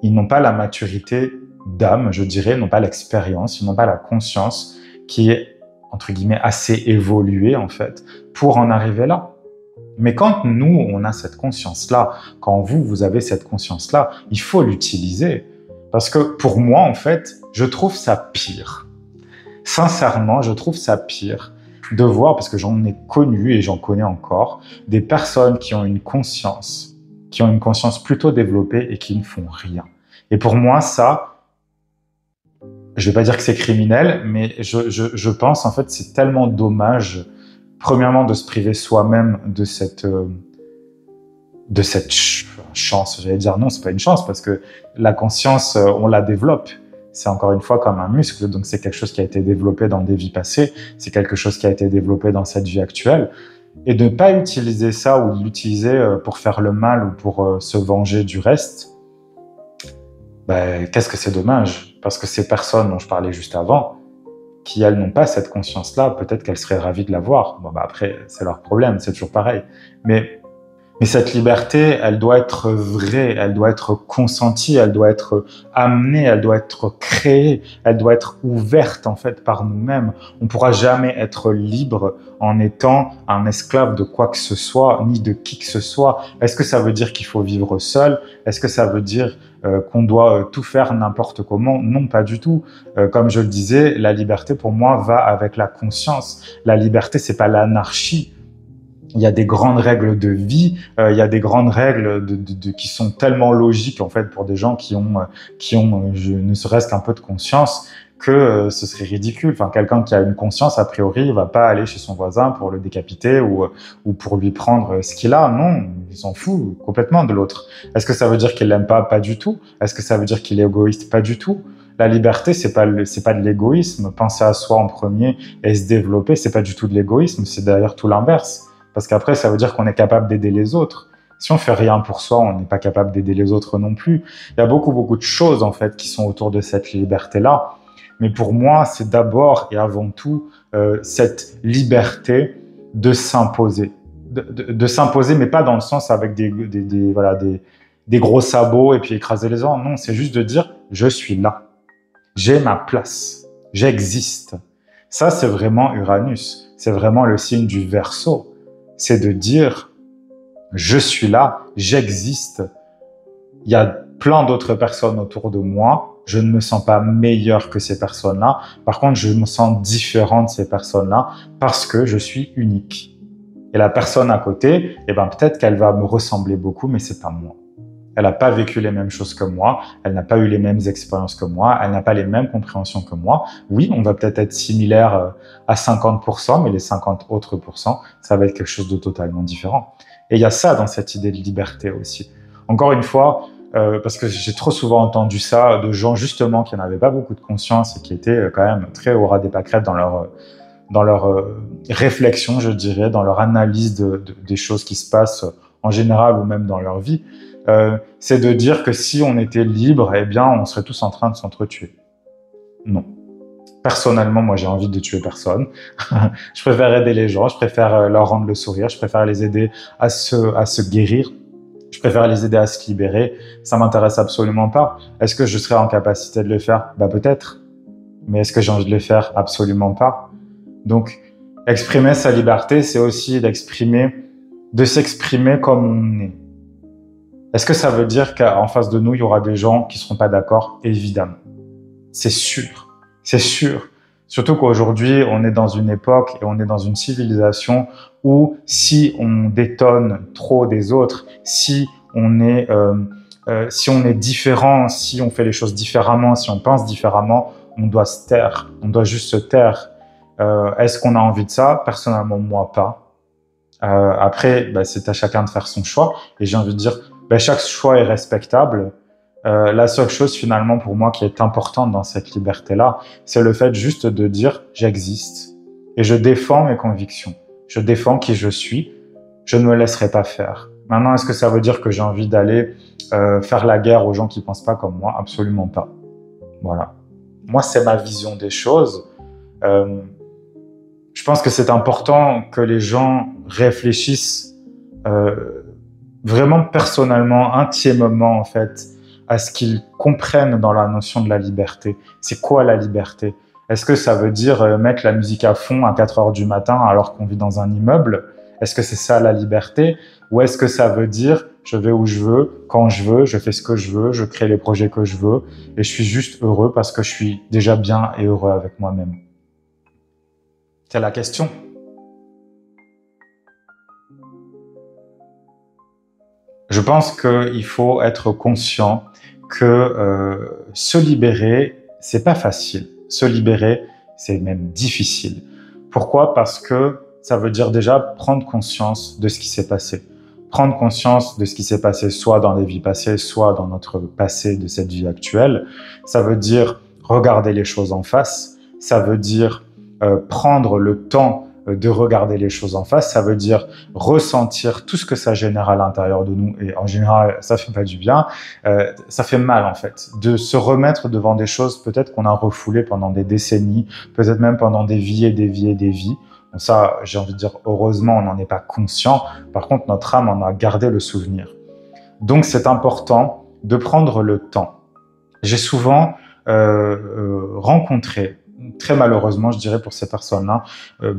ils n'ont pas la maturité d'âme, je dirais, ils n'ont pas l'expérience, ils n'ont pas la conscience qui est, entre guillemets, assez évoluée, en fait, pour en arriver là. Mais quand nous, on a cette conscience-là, quand vous avez cette conscience-là, il faut l'utiliser. Parce que pour moi, en fait, je trouve ça pire. Sincèrement, je trouve ça pire de voir, parce que j'en ai connu et j'en connais encore, des personnes qui ont une conscience plutôt développée et qui ne font rien. Et pour moi, ça, je vais pas dire que c'est criminel, mais je pense, en fait, c'est tellement dommage, premièrement, de se priver soi-même de cette chance. J'allais dire non, c'est pas une chance, parce que la conscience, on la développe. C'est encore une fois comme un muscle, donc c'est quelque chose qui a été développé dans des vies passées, c'est quelque chose qui a été développé dans cette vie actuelle. Et de ne pas utiliser ça ou de l'utiliser pour faire le mal ou pour se venger du reste, qu'est-ce que c'est dommage. Parce que ces personnes dont je parlais juste avant, qui elles n'ont pas cette conscience-là, peut-être qu'elles seraient ravies de l'avoir. Après, c'est leur problème, c'est toujours pareil. Mais cette liberté, elle doit être vraie, elle doit être consentie, elle doit être amenée, elle doit être créée, elle doit être ouverte en fait par nous-mêmes. On ne pourra jamais être libre en étant un esclave de quoi que ce soit, ni de qui que ce soit. Est-ce que ça veut dire qu'il faut vivre seul? Est-ce que ça veut dire qu'on doit tout faire n'importe comment? Non, pas du tout. Comme je le disais, la liberté pour moi va avec la conscience. La liberté, c'est pas l'anarchie. Il y a des grandes règles de vie, il y a des grandes règles qui sont tellement logiques en fait pour des gens qui ont ne serait-ce qu'un peu de conscience que ce serait ridicule. Enfin, quelqu'un qui a une conscience, a priori, il va pas aller chez son voisin pour le décapiter ou pour lui prendre ce qu'il a. Non, il s'en fout complètement de l'autre. Est-ce que ça veut dire qu'il l'aime pas? Pas du tout. Est-ce que ça veut dire qu'il est égoïste? Pas du tout. La liberté, c'est pas de l'égoïsme. Penser à soi en premier et se développer, c'est pas du tout de l'égoïsme. C'est d'ailleurs tout l'inverse. Parce qu'après, ça veut dire qu'on est capable d'aider les autres. Si on fait rien pour soi, on n'est pas capable d'aider les autres non plus. Il y a beaucoup de choses, en fait, qui sont autour de cette liberté-là. Mais pour moi, c'est d'abord et avant tout cette liberté de s'imposer. De s'imposer, mais pas dans le sens avec des gros sabots et puis écraser les autres. Non, c'est juste de dire, je suis là. J'ai ma place. J'existe. Ça, c'est vraiment Uranus. C'est vraiment le signe du Verseau. C'est de dire, je suis là, j'existe. Il y a plein d'autres personnes autour de moi. Je ne me sens pas meilleur que ces personnes-là. Par contre, je me sens différent de ces personnes-là parce que je suis unique. Et la personne à côté, peut-être qu'elle va me ressembler beaucoup, mais c'est pas moi. Elle n'a pas vécu les mêmes choses que moi, elle n'a pas eu les mêmes expériences que moi, elle n'a pas les mêmes compréhensions que moi. Oui, on va peut-être être similaire à 50%, mais les 50 autres pourcents, ça va être quelque chose de totalement différent. Et il y a ça dans cette idée de liberté aussi. Encore une fois, parce que j'ai trop souvent entendu ça de gens justement qui n'avaient pas beaucoup de conscience et qui étaient quand même très au ras des pâquerettes dans leur réflexion, je dirais, dans leur analyse des choses qui se passent en général ou même dans leur vie. C'est de dire que si on était libre, eh bien, on serait tous en train de s'entretuer. Non. Personnellement, moi, j'ai envie de tuer personne. Je préfère aider les gens, je préfère leur rendre le sourire, je préfère les aider à se guérir, je préfère les aider à se libérer. Ça m'intéresse absolument pas. Est-ce que je serais en capacité de le faire? Bah, peut-être. Mais est-ce que j'ai envie de le faire? Absolument pas. Donc, exprimer sa liberté, c'est aussi de s'exprimer comme on est. Est-ce que ça veut dire qu'en face de nous, il y aura des gens qui seront pas d'accord? Évidemment. C'est sûr. C'est sûr. Surtout qu'aujourd'hui, on est dans une époque et on est dans une civilisation où si on détonne trop des autres, si on est différent, si on fait les choses différemment, si on pense différemment, on doit se taire. On doit juste se taire. Est-ce qu'on a envie de ça? Personnellement, moi, pas. Après, c'est à chacun de faire son choix. Et j'ai envie de dire, chaque choix est respectable. La seule chose finalement pour moi qui est importante dans cette liberté-là, c'est le fait juste de dire j'existe et je défends mes convictions. Je défends qui je suis. Je ne me laisserai pas faire. Maintenant, est-ce que ça veut dire que j'ai envie d'aller faire la guerre aux gens qui pensent pas comme moi? Absolument pas. Voilà. Moi, c'est ma vision des choses. Je pense que c'est important que les gens réfléchissent vraiment personnellement, intimement en fait, à ce qu'ils comprennent dans la notion de la liberté. C'est quoi la liberté? Est-ce que ça veut dire mettre la musique à fond à 4 heures du matin alors qu'on vit dans un immeuble? Est-ce que c'est ça la liberté? Ou est-ce que ça veut dire je vais où je veux, quand je veux, je fais ce que je veux, je crée les projets que je veux et je suis juste heureux parce que je suis déjà bien et heureux avec moi-même? C'est la question. Je pense qu'il faut être conscient que se libérer, c'est pas facile. Se libérer, c'est même difficile. Pourquoi? Parce que ça veut dire déjà prendre conscience de ce qui s'est passé. Prendre conscience de ce qui s'est passé soit dans les vies passées, soit dans notre passé de cette vie actuelle. Ça veut dire regarder les choses en face. Ça veut dire prendre le temps de regarder les choses en face, ça veut dire ressentir tout ce que ça génère à l'intérieur de nous, et en général, ça fait pas du bien, ça fait mal en fait, de se remettre devant des choses peut-être qu'on a refoulées pendant des décennies, peut-être même pendant des vies et des vies et des vies. Bon, ça, j'ai envie de dire, heureusement, on n'en est pas conscient, par contre, notre âme en a gardé le souvenir. Donc, c'est important de prendre le temps. J'ai souvent rencontré, très malheureusement, je dirais pour ces personnes-là,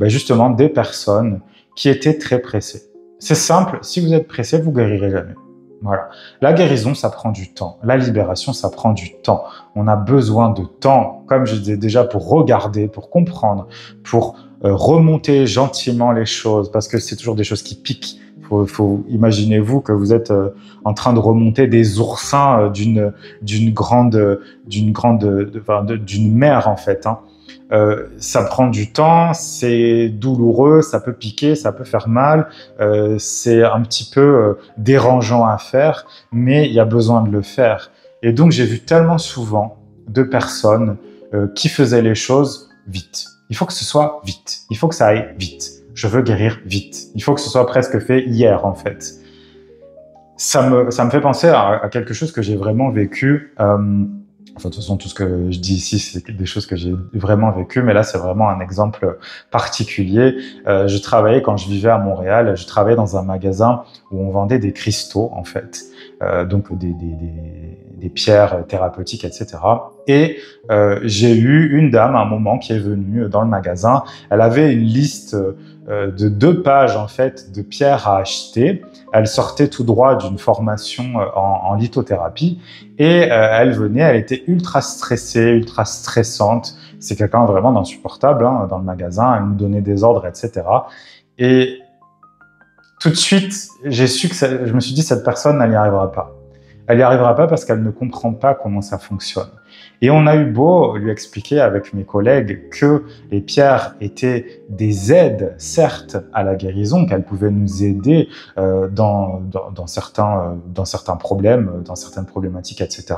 justement des personnes qui étaient très pressées. C'est simple, si vous êtes pressé, vous guérirez jamais. Voilà. La guérison, ça prend du temps. La libération, ça prend du temps. On a besoin de temps, comme je disais déjà, pour regarder, pour comprendre, pour remonter gentiment les choses, parce que c'est toujours des choses qui piquent. Imaginez-vous que vous êtes en train de remonter des oursins d'une mer en fait. Hein. Ça prend du temps, c'est douloureux, ça peut piquer, ça peut faire mal, c'est un petit peu dérangeant à faire, mais il y a besoin de le faire. Et donc j'ai vu tellement souvent de personnes qui faisaient les choses vite. Il faut que ce soit vite, il faut que ça aille vite. Je veux guérir vite. Il faut que ce soit presque fait hier, en fait. Ça me fait penser à quelque chose que j'ai vraiment vécu. De toute façon, tout ce que je dis ici, c'est des choses que j'ai vraiment vécues, mais là, c'est vraiment un exemple particulier. Je travaillais, quand je vivais à Montréal, je travaillais dans un magasin où on vendait des cristaux, en fait. Donc des pierres thérapeutiques, etc. Et j'ai eu une dame à un moment qui est venue dans le magasin. Elle avait une liste de 2 pages en fait de pierres à acheter. Elle sortait tout droit d'une formation en lithothérapie et elle était ultra stressée, ultra stressante. C'est quelqu'un vraiment d'insupportable hein, dans le magasin. Elle nous donnait des ordres, etc. Et tout de suite, j'ai su que je me suis dit cette personne, elle n'y arrivera pas. Elle n'y arrivera pas parce qu'elle ne comprend pas comment ça fonctionne. Et on a eu beau lui expliquer avec mes collègues que les pierres étaient des aides, certes, à la guérison, qu'elles pouvaient nous aider dans certains problèmes, dans certaines problématiques, etc.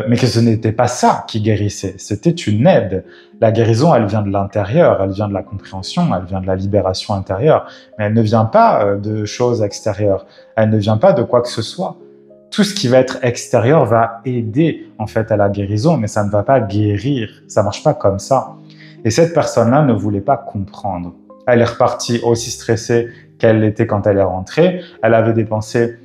Mais que ce n'était pas ça qui guérissait, c'était une aide. La guérison, elle vient de l'intérieur, elle vient de la compréhension, elle vient de la libération intérieure, mais elle ne vient pas de choses extérieures, elle ne vient pas de quoi que ce soit. Tout ce qui va être extérieur va aider en fait à la guérison, mais ça ne va pas guérir, ça marche pas comme ça. Et cette personne-là ne voulait pas comprendre. Elle est repartie aussi stressée qu'elle l'était quand elle est rentrée. Elle avait dépensé,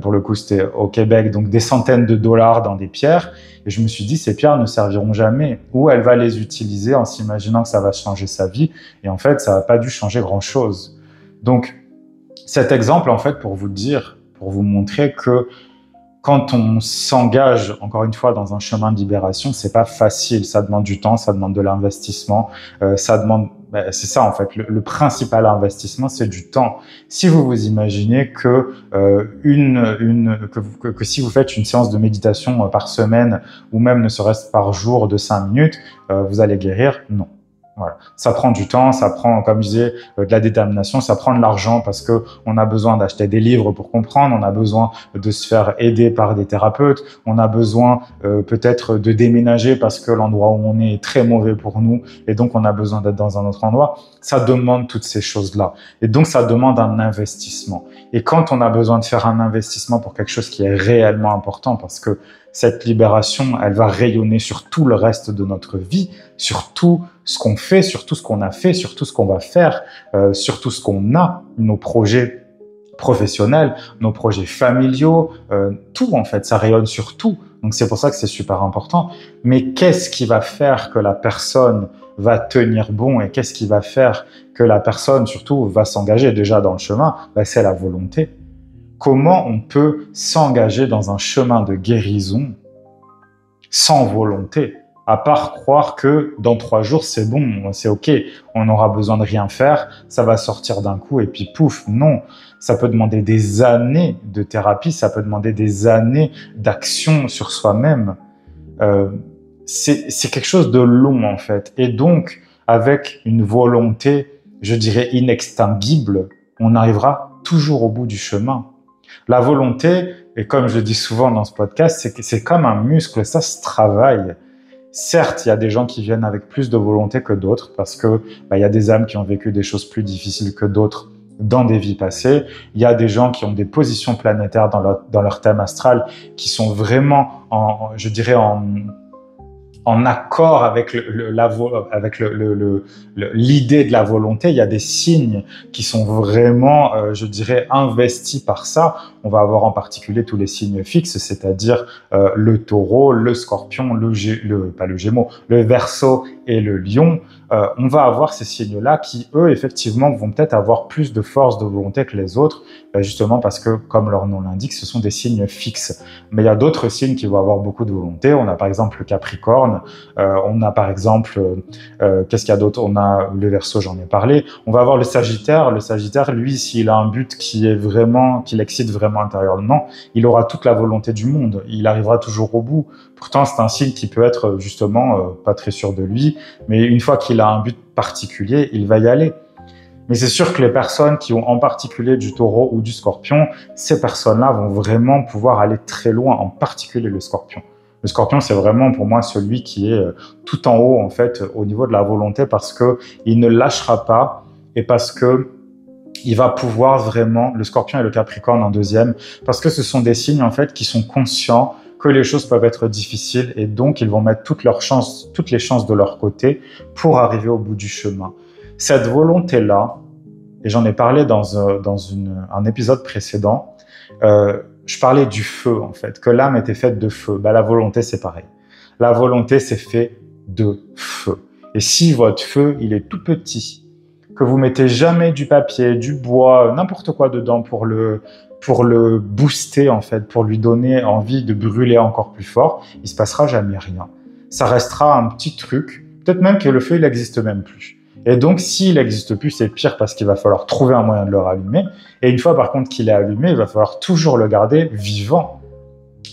pour le coup c'était au Québec, donc des centaines de dollars dans des pierres. Et je me suis dit, ces pierres ne serviront jamais. Ou elle va les utiliser en s'imaginant que ça va changer sa vie. Et en fait, ça n'a pas dû changer grand-chose. Donc, cet exemple, en fait, pour vous dire, pour vous montrer que quand on s'engage, encore une fois, dans un chemin de libération, c'est pas facile. Ça demande du temps, ça demande de l'investissement, ça demande... c'est ça, en fait. Le principal investissement, c'est du temps. Si vous vous imaginez que, que si vous faites une séance de méditation par semaine, ou même ne serait-ce par jour de 5 minutes, vous allez guérir, non. Voilà. Ça prend du temps, ça prend, comme je disais, de la détermination, ça prend de l'argent parce que on a besoin d'acheter des livres pour comprendre, on a besoin de se faire aider par des thérapeutes, on a besoin peut-être de déménager parce que l'endroit où on est très mauvais pour nous et donc on a besoin d'être dans un autre endroit. Ça demande toutes ces choses-là. Et donc ça demande un investissement. Et quand on a besoin de faire un investissement pour quelque chose qui est réellement important, parce que cette libération, elle va rayonner sur tout le reste de notre vie, sur tout ce qu'on fait, sur tout ce qu'on a fait, sur tout ce qu'on va faire, sur tout ce qu'on a, nos projets professionnels, nos projets familiaux, tout en fait, ça rayonne sur tout. Donc c'est pour ça que c'est super important. Mais qu'est-ce qui va faire que la personne va tenir bon et qu'est-ce qui va faire que la personne surtout va s'engager déjà dans le chemin? C'est la volonté. Comment on peut s'engager dans un chemin de guérison sans volonté, à part croire que dans 3 jours, c'est bon, c'est OK, on n'aura besoin de rien faire, ça va sortir d'un coup et puis pouf, non. Ça peut demander des années de thérapie, ça peut demander des années d'action sur soi-même. C'est quelque chose de long en fait. Et donc, avec une volonté, je dirais inextinguible, on arrivera toujours au bout du chemin. La volonté, et comme je dis souvent dans ce podcast, c'est comme un muscle, ça se travaille. Certes, il y a des gens qui viennent avec plus de volonté que d'autres parce que il y a des âmes qui ont vécu des choses plus difficiles que d'autres dans des vies passées. Il y a des gens qui ont des positions planétaires dans leur thème astral qui sont vraiment, je dirais, en accord avec l'idée de la volonté. Il y a des signes qui sont vraiment, je dirais, investis par ça. On va avoir en particulier tous les signes fixes, c'est-à-dire le taureau, le scorpion, pas le gémeaux, le verseau et le lion. On va avoir ces signes-là qui, eux, effectivement, vont peut-être avoir plus de force de volonté que les autres, justement parce que, comme leur nom l'indique, ce sont des signes fixes. Mais il y a d'autres signes qui vont avoir beaucoup de volonté. On a par exemple le Capricorne, on a par exemple, qu'est-ce qu'il y a d'autre? On a le Verseau, j'en ai parlé. On va avoir le Sagittaire. Le Sagittaire, lui, s'il a un but qui l'excite vraiment intérieurement, il aura toute la volonté du monde. Il arrivera toujours au bout. Pourtant, c'est un signe qui peut être justement pas très sûr de lui, mais une fois qu'il a un but particulier, il va y aller. Mais c'est sûr que les personnes qui ont en particulier du Taureau ou du Scorpion, ces personnes-là vont vraiment pouvoir aller très loin, en particulier le Scorpion. Le Scorpion, c'est vraiment pour moi celui qui est tout en haut en fait au niveau de la volonté parce que il ne lâchera pas et parce que il va pouvoir vraiment, le Scorpion et le Capricorne en deuxième, parce que ce sont des signes en fait qui sont conscients que les choses peuvent être difficiles et donc ils vont mettre toutes les chances de leur côté pour arriver au bout du chemin. Cette volonté-là, et j'en ai parlé dans un épisode précédent, je parlais du feu en fait, que l'âme était faite de feu. La volonté c'est pareil. La volonté c'est fait de feu. Et si votre feu il est tout petit, que vous mettez jamais du papier, du bois, n'importe quoi dedans pour le booster en fait, pour lui donner envie de brûler encore plus fort, il se passera jamais rien. Ça restera un petit truc, peut-être même que le feu il n'existe même plus. Et donc s'il n'existe plus, c'est pire parce qu'il va falloir trouver un moyen de le rallumer. Et une fois par contre qu'il est allumé, il va falloir toujours le garder vivant.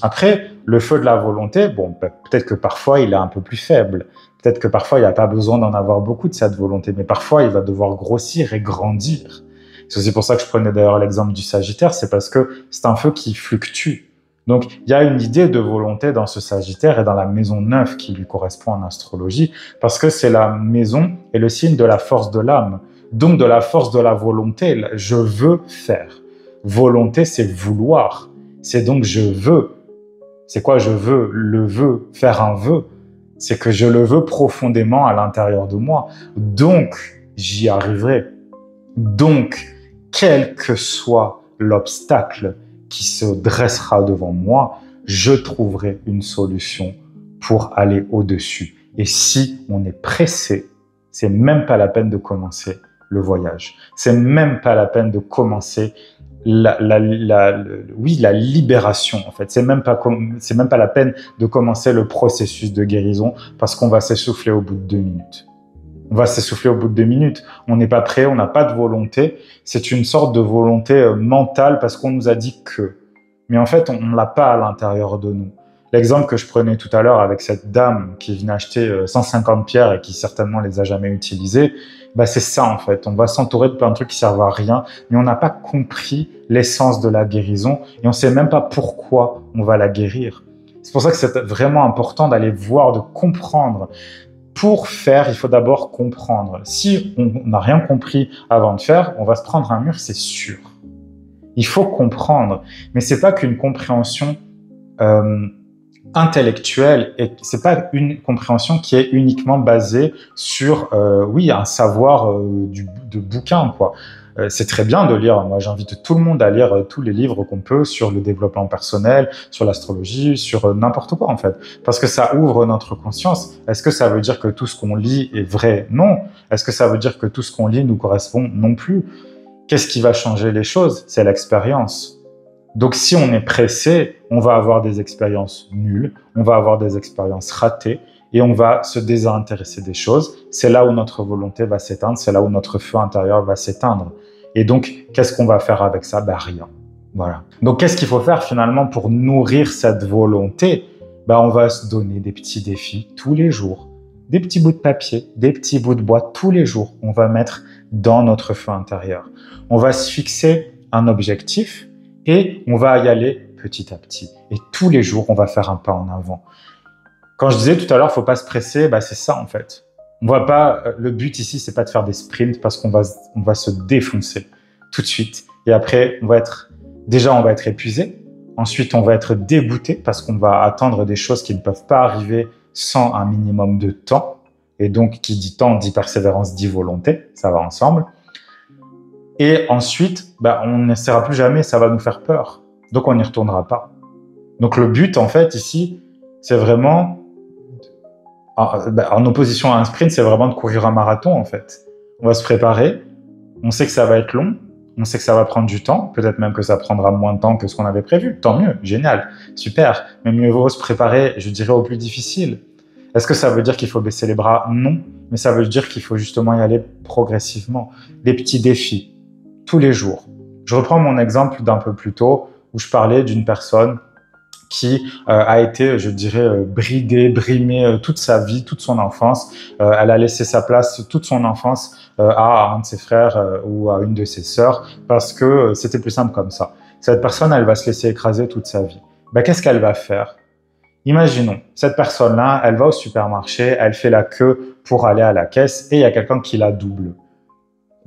Après, le feu de la volonté, bon, peut-être que parfois il est un peu plus faible. Peut-être que parfois il n'y a pas besoin d'en avoir beaucoup de cette volonté, mais parfois il va devoir grossir et grandir. C'est aussi pour ça que je prenais d'ailleurs l'exemple du Sagittaire, c'est parce que c'est un feu qui fluctue. Donc il y a une idée de volonté dans ce Sagittaire et dans la maison 9 qui lui correspond en astrologie, parce que c'est la maison et le signe de la force de l'âme, donc de la force de la volonté. Je veux faire. Volonté, c'est vouloir. C'est donc je veux. C'est quoi je veux? Le vœu, faire un vœu, c'est que je le veux profondément à l'intérieur de moi. Donc, j'y arriverai. Donc, quel que soit l'obstacle qui se dressera devant moi, je trouverai une solution pour aller au-dessus. Et si on est pressé, c'est même pas la peine de commencer le voyage. C'est même pas la peine de commencer la libération, en fait. C'est même pas la peine de commencer le processus de guérison parce qu'on va s'essouffler au bout de 2 minutes. On va s'essouffler au bout de 2 minutes. On n'est pas prêt, on n'a pas de volonté. C'est une sorte de volonté mentale parce qu'on nous a dit que. Mais en fait, on ne l'a pas à l'intérieur de nous. L'exemple que je prenais tout à l'heure avec cette dame qui venait acheter 150 pierres et qui certainement les a jamais utilisées, bah c'est ça en fait. On va s'entourer de plein de trucs qui servent à rien, mais on n'a pas compris l'essence de la guérison et on sait même pas pourquoi on va la guérir. C'est pour ça que c'est vraiment important d'aller voir, de comprendre. Pour faire, il faut d'abord comprendre. Si on n'a rien compris avant de faire, on va se prendre un mur, c'est sûr. Il faut comprendre, mais c'est pas qu'une compréhension intellectuelle, et c'est pas une compréhension qui est uniquement basée sur un savoir de bouquin, quoi. C'est très bien de lire. Moi, j'invite tout le monde à lire tous les livres qu'on peut sur le développement personnel, sur l'astrologie, sur n'importe quoi, en fait. Parce que ça ouvre notre conscience. Est-ce que ça veut dire que tout ce qu'on lit est vrai? Non. Est-ce que ça veut dire que tout ce qu'on lit nous correspond? Non plus. Qu'est-ce qui va changer les choses? C'est l'expérience. Donc, si on est pressé, on va avoir des expériences nulles, on va avoir des expériences ratées, et on va se désintéresser des choses. C'est là où notre volonté va s'éteindre, c'est là où notre feu intérieur va s'éteindre. Et donc, qu'est-ce qu'on va faire avec ça? Ben, rien. Voilà. Donc, qu'est-ce qu'il faut faire finalement pour nourrir cette volonté? Ben, on va se donner des petits défis tous les jours. Des petits bouts de papier, des petits bouts de bois tous les jours. On va mettre dans notre feu intérieur. On va se fixer un objectif et on va y aller petit à petit. Et tous les jours, on va faire un pas en avant. Quand je disais tout à l'heure, faut pas se presser, bah c'est ça en fait. On va pas. Le but ici, c'est pas de faire des sprints parce qu'on va se défoncer tout de suite. Et après, on va être épuisé. Ensuite, on va être dégoûté parce qu'on va attendre des choses qui ne peuvent pas arriver sans un minimum de temps. Et donc, qui dit temps, dit persévérance, dit volonté. Ça va ensemble. Et ensuite, on n'essaiera plus jamais. Ça va nous faire peur. Donc, on n'y retournera pas. Donc, le but, en fait, ici, c'est vraiment en opposition à un sprint, c'est vraiment de courir un marathon, en fait. On va se préparer, on sait que ça va être long, on sait que ça va prendre du temps, peut-être même que ça prendra moins de temps que ce qu'on avait prévu. Tant mieux, génial, super. Mais mieux vaut se préparer, je dirais, au plus difficile. Est-ce que ça veut dire qu'il faut baisser les bras? Non, mais ça veut dire qu'il faut justement y aller progressivement. Des petits défis, tous les jours. Je reprends mon exemple d'un peu plus tôt, où je parlais d'une personne qui a été, je dirais, bridée, brimée toute sa vie, toute son enfance. Elle a laissé sa place toute son enfance à un de ses frères ou à une de ses sœurs parce que c'était plus simple comme ça. Cette personne, elle va se laisser écraser toute sa vie. Qu'est-ce qu'elle va faire? Imaginons, cette personne-là, elle va au supermarché, elle fait la queue pour aller à la caisse et il y a quelqu'un qui la double.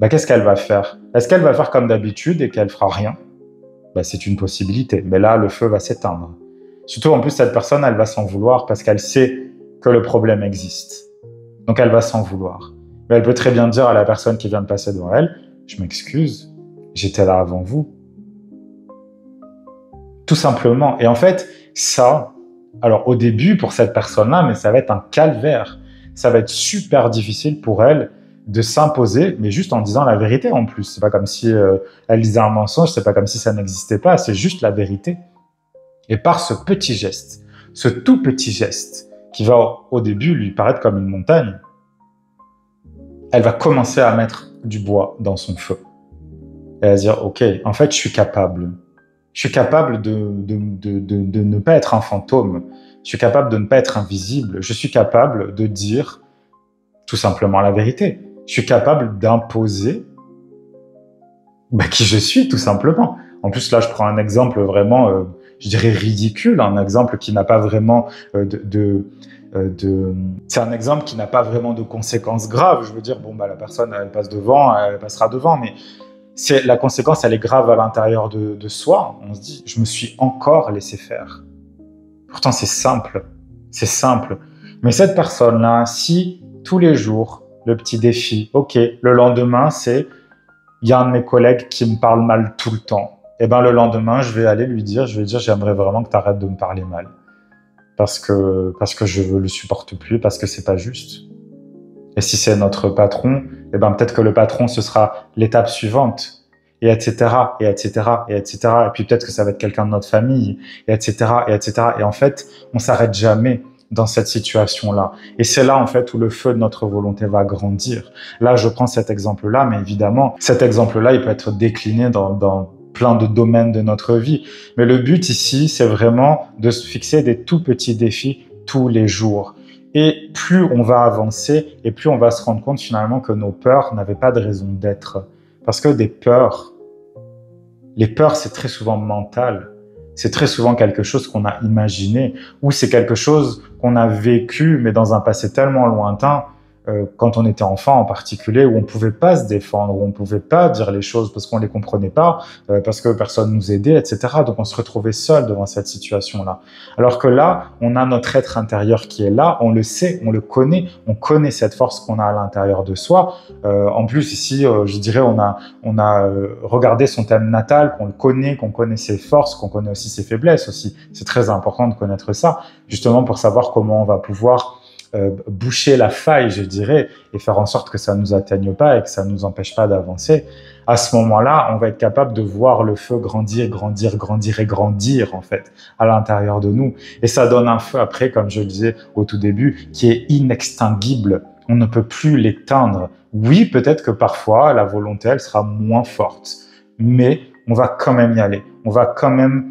Qu'est-ce qu'elle va faire? Est-ce qu'elle va faire comme d'habitude et qu'elle fera rien? C'est une possibilité, mais là, le feu va s'éteindre. Surtout, en plus, cette personne, elle va s'en vouloir parce qu'elle sait que le problème existe. Donc, elle va s'en vouloir. Mais elle peut très bien dire à la personne qui vient de passer devant elle, « Je m'excuse, j'étais là avant vous. » Tout simplement. Et en fait, ça, alors au début, pour cette personne-là, mais ça va être un calvaire. Ça va être super difficile pour elle de s'imposer, mais juste en disant la vérité en plus. C'est pas comme si elle disait un mensonge, c'est pas comme si ça n'existait pas, c'est juste la vérité. Et par ce petit geste, ce tout petit geste, qui va au début lui paraître comme une montagne, elle va commencer à mettre du bois dans son feu. Elle va dire, ok, en fait, je suis capable Je suis capable de ne pas être un fantôme. Je suis capable de ne pas être invisible. Je suis capable de dire tout simplement la vérité. Je suis capable d'imposer qui je suis, tout simplement. En plus, là, je prends un exemple vraiment, je dirais ridicule, un exemple qui n'a pas vraiment c'est un exemple qui n'a pas vraiment de conséquences graves. Je veux dire, la personne, elle passe devant, elle passera devant, mais la conséquence, elle est grave à l'intérieur de soi. On se dit, je me suis encore laissé faire. Pourtant, c'est simple. C'est simple. Mais cette personne-là, si tous les jours, le petit défi, ok, le lendemain, c'est il y a un de mes collègues qui me parle mal tout le temps. Et le lendemain, je vais aller lui dire, j'aimerais vraiment que tu arrêtes de me parler mal. Parce que je ne le supporte plus, parce que c'est pas juste. Et si c'est notre patron, peut-être que le patron, ce sera l'étape suivante. Et etc., et etc., et etc. Et puis peut-être que ça va être quelqu'un de notre famille, et etc., et etc. Et en fait, on s'arrête jamais dans cette situation-là. Et c'est là, en fait, où le feu de notre volonté va grandir. Là, je prends cet exemple-là, mais évidemment, cet exemple-là, il peut être décliné dans plein de domaines de notre vie. Mais le but ici, c'est vraiment de se fixer des tout petits défis tous les jours. Et plus on va avancer, et plus on va se rendre compte finalement que nos peurs n'avaient pas de raison d'être. Parce que les peurs, c'est très souvent mental. C'est très souvent quelque chose qu'on a imaginé, ou c'est quelque chose qu'on a vécu, mais dans un passé tellement lointain, quand on était enfant en particulier, où on ne pouvait pas se défendre, où on ne pouvait pas dire les choses parce qu'on ne les comprenait pas, parce que personne nous aidait, etc. Donc on se retrouvait seul devant cette situation-là. Alors que là, on a notre être intérieur qui est là, on le sait, on le connaît, on connaît cette force qu'on a à l'intérieur de soi. En plus, ici, je dirais, on a regardé son thème natal, qu'on le connaît, qu'on connaît ses forces, qu'on connaît aussi ses faiblesses aussi. C'est très important de connaître ça, justement pour savoir comment on va pouvoir boucher la faille, je dirais, et faire en sorte que ça ne nous atteigne pas et que ça ne nous empêche pas d'avancer. À ce moment-là, on va être capable de voir le feu grandir, grandir, grandir et grandir, en fait, à l'intérieur de nous. Et ça donne un feu après, comme je le disais au tout début, qui est inextinguible. On ne peut plus l'éteindre. Oui, peut-être que parfois, la volonté, elle sera moins forte, mais on va quand même y aller. On va quand même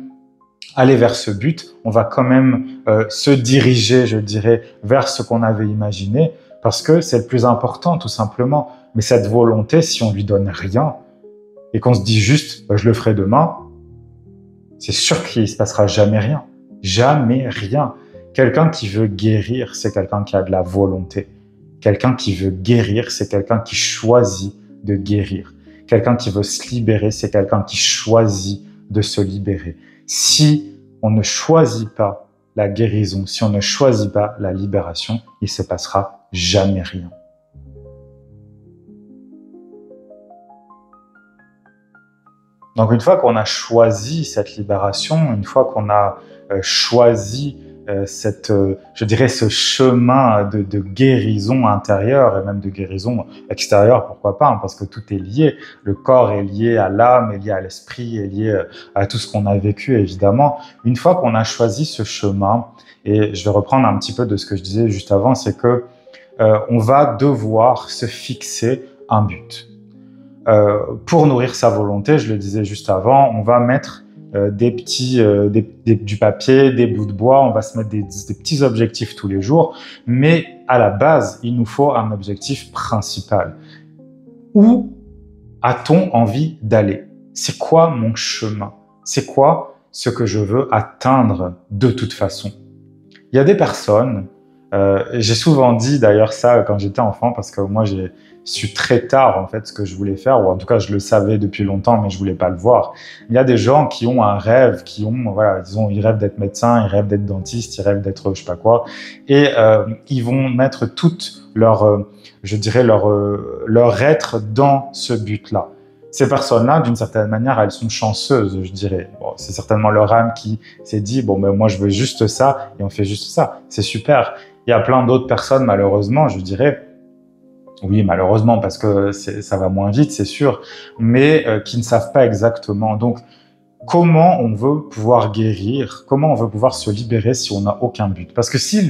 aller vers ce but, on va quand même se diriger, je dirais, vers ce qu'on avait imaginé, parce que c'est le plus important, tout simplement. Mais cette volonté, si on lui donne rien, et qu'on se dit juste, je le ferai demain, c'est sûr qu'il ne se passera jamais rien. Jamais rien. Quelqu'un qui veut guérir, c'est quelqu'un qui a de la volonté. Quelqu'un qui veut guérir, c'est quelqu'un qui choisit de guérir. Quelqu'un qui veut se libérer, c'est quelqu'un qui choisit de se libérer. Si on ne choisit pas la guérison, si on ne choisit pas la libération, il ne se passera jamais rien. Donc une fois qu'on a choisi cette libération, une fois qu'on a choisi je dirais ce chemin de guérison intérieure et même de guérison extérieure, pourquoi pas, parce que tout est lié. Le corps est lié à l'âme, est lié à l'esprit, est lié à tout ce qu'on a vécu, évidemment. Une fois qu'on a choisi ce chemin, et je vais reprendre un petit peu de ce que je disais juste avant, c'est que on va devoir se fixer un but. Pour nourrir sa volonté, je le disais juste avant, on va mettre du papier, des bouts de bois, on va se mettre des petits objectifs tous les jours, mais à la base, il nous faut un objectif principal. Où a-t-on envie d'aller? C'est quoi mon chemin? C'est quoi ce que je veux atteindre de toute façon? Il y a des personnes, j'ai souvent dit d'ailleurs ça quand j'étais enfant, parce que moi j'ai su très tard en fait ce que je voulais faire, ou en tout cas je le savais depuis longtemps mais je voulais pas le voir. Il y a des gens qui ont un rêve, ils rêvent d'être médecin, ils rêvent d'être dentiste, ils rêvent d'être je sais pas quoi, et ils vont mettre toute leur être dans ce but-là. Ces personnes-là, d'une certaine manière, elles sont chanceuses, je dirais. Bon, c'est certainement leur âme qui s'est dit, moi je veux juste ça, et on fait juste ça. C'est super. Il y a plein d'autres personnes, malheureusement, je dirais, oui, malheureusement, parce que ça va moins vite, c'est sûr, mais qui ne savent pas exactement. Donc, comment on veut pouvoir guérir? Comment on veut pouvoir se libérer si on n'a aucun but? Parce que si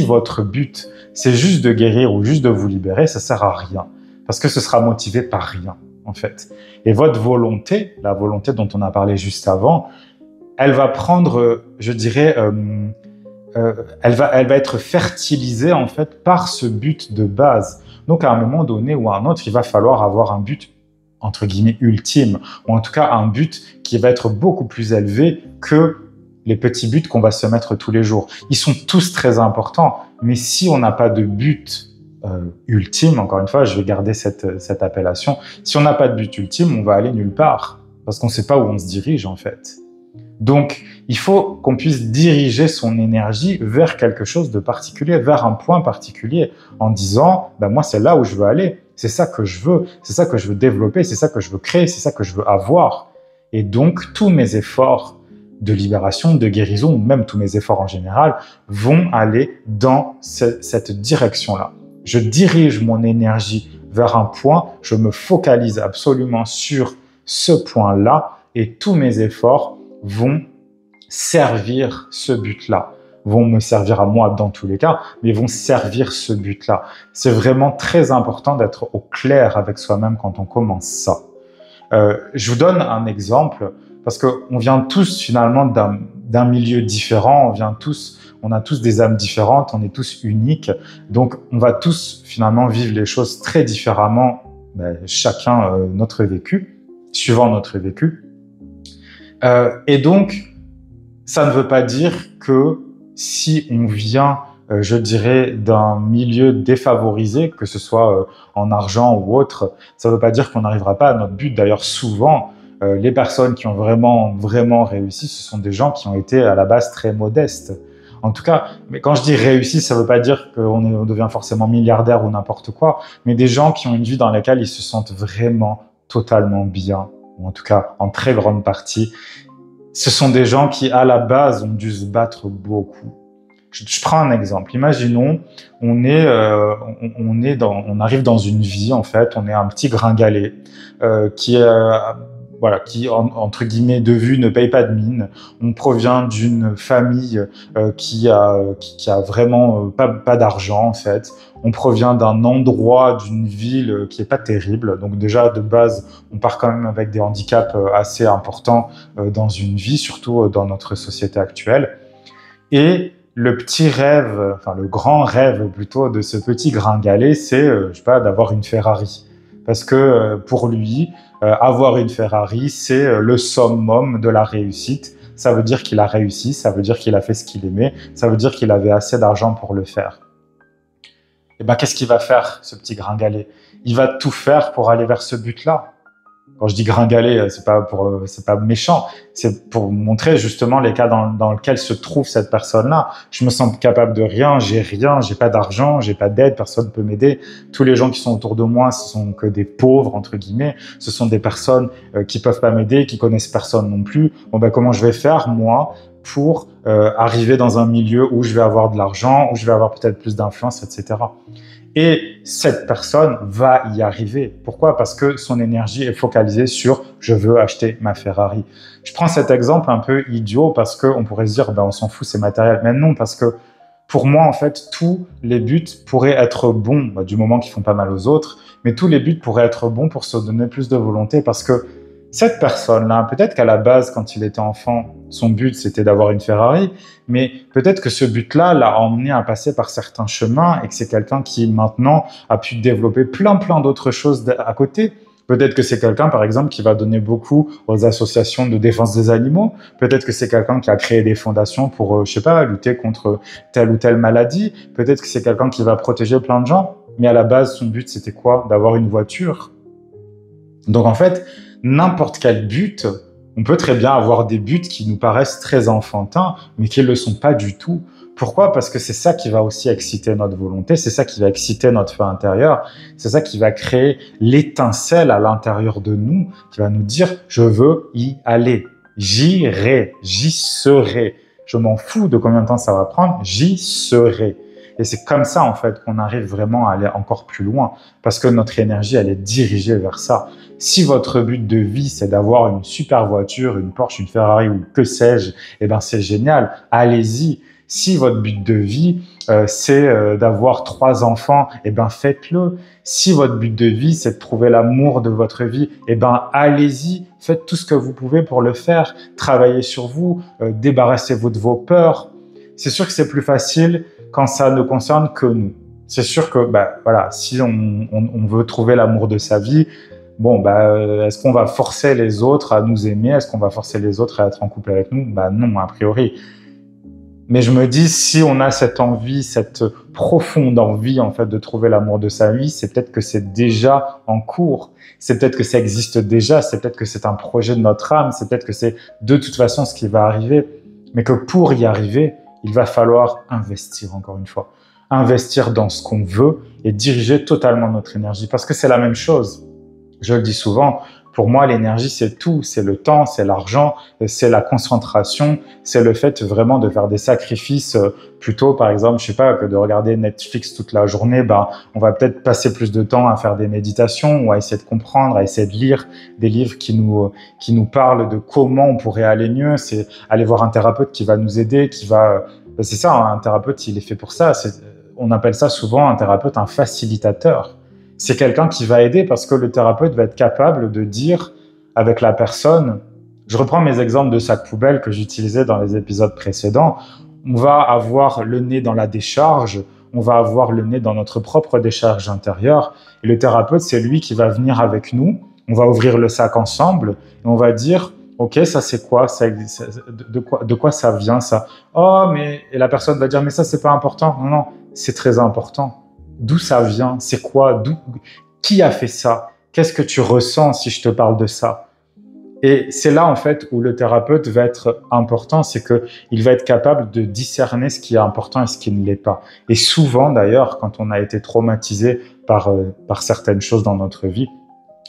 votre but, c'est juste de guérir ou juste de vous libérer, ça sert à rien. Parce que ce sera motivé par rien. en fait. Et votre volonté, la volonté dont on a parlé juste avant, elle va prendre, je dirais, elle va être fertilisée en fait par ce but de base. Donc à un moment donné ou à un autre, il va falloir avoir un but entre guillemets ultime, ou en tout cas un but qui va être beaucoup plus élevé que les petits buts qu'on va se mettre tous les jours. Ils sont tous très importants, mais si on n'a pas de but ultime, encore une fois, je vais garder cette appellation, si on n'a pas de but ultime, on va aller nulle part, parce qu'on ne sait pas où on se dirige en fait. Donc, il faut qu'on puisse diriger son énergie vers quelque chose de particulier, vers un point particulier, en disant, ben moi, c'est là où je veux aller, c'est ça que je veux, c'est ça que je veux développer, c'est ça que je veux créer, c'est ça que je veux avoir. Et donc, tous mes efforts de libération, de guérison, ou même tous mes efforts en général, vont aller dans cette direction-là. Je dirige mon énergie vers un point, je me focalise absolument sur ce point-là, et tous mes efforts vont servir ce but-là, vont me servir à moi dans tous les cas, mais vont servir ce but-là. C'est vraiment très important d'être au clair avec soi-même quand on commence ça. Je vous donne un exemple, parce qu'on vient tous finalement d'un milieu différent, on a tous des âmes différentes, on est tous uniques, donc on va tous finalement vivre les choses très différemment, chacun notre vécu, suivant notre vécu. Et donc, ça ne veut pas dire que si on vient, je dirais, d'un milieu défavorisé, que ce soit en argent ou autre, ça ne veut pas dire qu'on n'arrivera pas à notre but. D'ailleurs, souvent, les personnes qui ont vraiment, vraiment réussi, ce sont des gens qui ont été à la base très modestes. En tout cas, mais quand je dis réussi, ça ne veut pas dire qu'on devient forcément milliardaire ou n'importe quoi, mais des gens qui ont une vie dans laquelle ils se sentent vraiment totalement bien, ou en tout cas en très grande partie. Ce sont des gens qui, à la base, ont dû se battre beaucoup. Je prends un exemple. Imaginons, on arrive dans une vie, en fait, on est un petit gringalet qui entre guillemets de vue ne paye pas de mine. On provient d'une famille qui a vraiment pas d'argent en fait. On provient d'un endroit, d'une ville qui est pas terrible. Donc déjà de base, on part quand même avec des handicaps assez importants dans une vie, surtout dans notre société actuelle. Et le petit rêve, enfin le grand rêve plutôt de ce petit gringalet, c'est je sais pas, d'avoir une Ferrari. Parce que pour lui, avoir une Ferrari, c'est le summum de la réussite. Ça veut dire qu'il a réussi, ça veut dire qu'il a fait ce qu'il aimait, ça veut dire qu'il avait assez d'argent pour le faire. Et ben, qu'est-ce qu'il va faire, ce petit gringalet? Il va tout faire pour aller vers ce but-là. Quand je dis gringalet, c'est pas méchant, c'est pour montrer justement les cas dans lesquels se trouve cette personne-là. Je me sens capable de rien, j'ai pas d'argent, j'ai pas d'aide, personne ne peut m'aider. Tous les gens qui sont autour de moi, ce sont que des pauvres entre guillemets. Ce sont des personnes qui peuvent pas m'aider, qui connaissent personne non plus. Bon ben comment je vais faire moi pour arriver dans un milieu où je vais avoir de l'argent, où je vais avoir peut-être plus d'influence, etc. Et cette personne va y arriver. Pourquoi? Parce que son énergie est focalisée sur « je veux acheter ma Ferrari ». Je prends cet exemple un peu idiot parce qu'on pourrait se dire « on s'en fout, c'est matériel ». Mais non, parce que pour moi, en fait, tous les buts pourraient être bons, du moment qu'ils font pas mal aux autres, mais tous les buts pourraient être bons pour se donner plus de volonté parce que cette personne-là, peut-être qu'à la base, quand il était enfant, son but, c'était d'avoir une Ferrari, mais peut-être que ce but-là l'a emmené à passer par certains chemins et que c'est quelqu'un qui, maintenant, a pu développer plein d'autres choses à côté. Peut-être que c'est quelqu'un, par exemple, qui va donner beaucoup aux associations de défense des animaux. Peut-être que c'est quelqu'un qui a créé des fondations pour, je sais pas, lutter contre telle ou telle maladie. Peut-être que c'est quelqu'un qui va protéger plein de gens. Mais à la base, son but, c'était quoi? D'avoir une voiture. Donc, en fait, n'importe quel but, on peut très bien avoir des buts qui nous paraissent très enfantins, mais qui ne le sont pas du tout. Pourquoi? Parce que c'est ça qui va aussi exciter notre volonté, c'est ça qui va exciter notre feu intérieur, c'est ça qui va créer l'étincelle à l'intérieur de nous, qui va nous dire « je veux y aller, j'irai, j'y serai, je m'en fous de combien de temps ça va prendre, j'y serai ». Et c'est comme ça, en fait, qu'on arrive vraiment à aller encore plus loin, parce que notre énergie, elle est dirigée vers ça. Si votre but de vie, c'est d'avoir une super voiture, une Porsche, une Ferrari ou que sais-je, eh ben c'est génial, allez-y. Si votre but de vie, c'est d'avoir 3 enfants, eh ben faites-le. Si votre but de vie, c'est de trouver l'amour de votre vie, eh ben allez-y, faites tout ce que vous pouvez pour le faire. Travaillez sur vous, débarrassez-vous de vos peurs. C'est sûr que c'est plus facile quand ça ne concerne que nous. C'est sûr que, voilà, si on veut trouver l'amour de sa vie, bon, est-ce qu'on va forcer les autres à nous aimer? Est-ce qu'on va forcer les autres à être en couple avec nous? Non, a priori. Mais je me dis, si on a cette envie, cette profonde envie, en fait, de trouver l'amour de sa vie, c'est peut-être que c'est déjà en cours. C'est peut-être que ça existe déjà. C'est peut-être que c'est un projet de notre âme. C'est peut-être que c'est de toute façon ce qui va arriver. Mais que pour y arriver, il va falloir investir, encore une fois. Investir dans ce qu'on veut et diriger totalement notre énergie. Parce que c'est la même chose. Je le dis souvent, pour moi, l'énergie, c'est tout. C'est le temps, c'est l'argent, c'est la concentration, c'est le fait vraiment de faire des sacrifices. Plutôt, par exemple, je sais pas, que de regarder Netflix toute la journée, on va peut-être passer plus de temps à faire des méditations ou à essayer de comprendre, à essayer de lire des livres qui nous parlent de comment on pourrait aller mieux. C'est aller voir un thérapeute qui va nous aider, c'est ça, un thérapeute, il est fait pour ça. On appelle ça souvent un thérapeute un facilitateur. C'est quelqu'un qui va aider parce que le thérapeute va être capable de dire avec la personne, je reprends mes exemples de sac poubelle que j'utilisais dans les épisodes précédents, on va avoir le nez dans la décharge, on va avoir le nez dans notre propre décharge intérieure, et le thérapeute, c'est lui qui va venir avec nous, on va ouvrir le sac ensemble, et on va dire, ok, ça c'est quoi, de quoi ça vient ça? Oh, et la personne va dire, mais ça c'est pas important. Non, c'est très important. D'où ça vient? C'est quoi? Qui a fait ça? Qu'est-ce que tu ressens si je te parle de ça? Et c'est là, en fait, où le thérapeute va être important, c'est qu'il va être capable de discerner ce qui est important et ce qui ne l'est pas. Et souvent, d'ailleurs, quand on a été traumatisé par certaines choses dans notre vie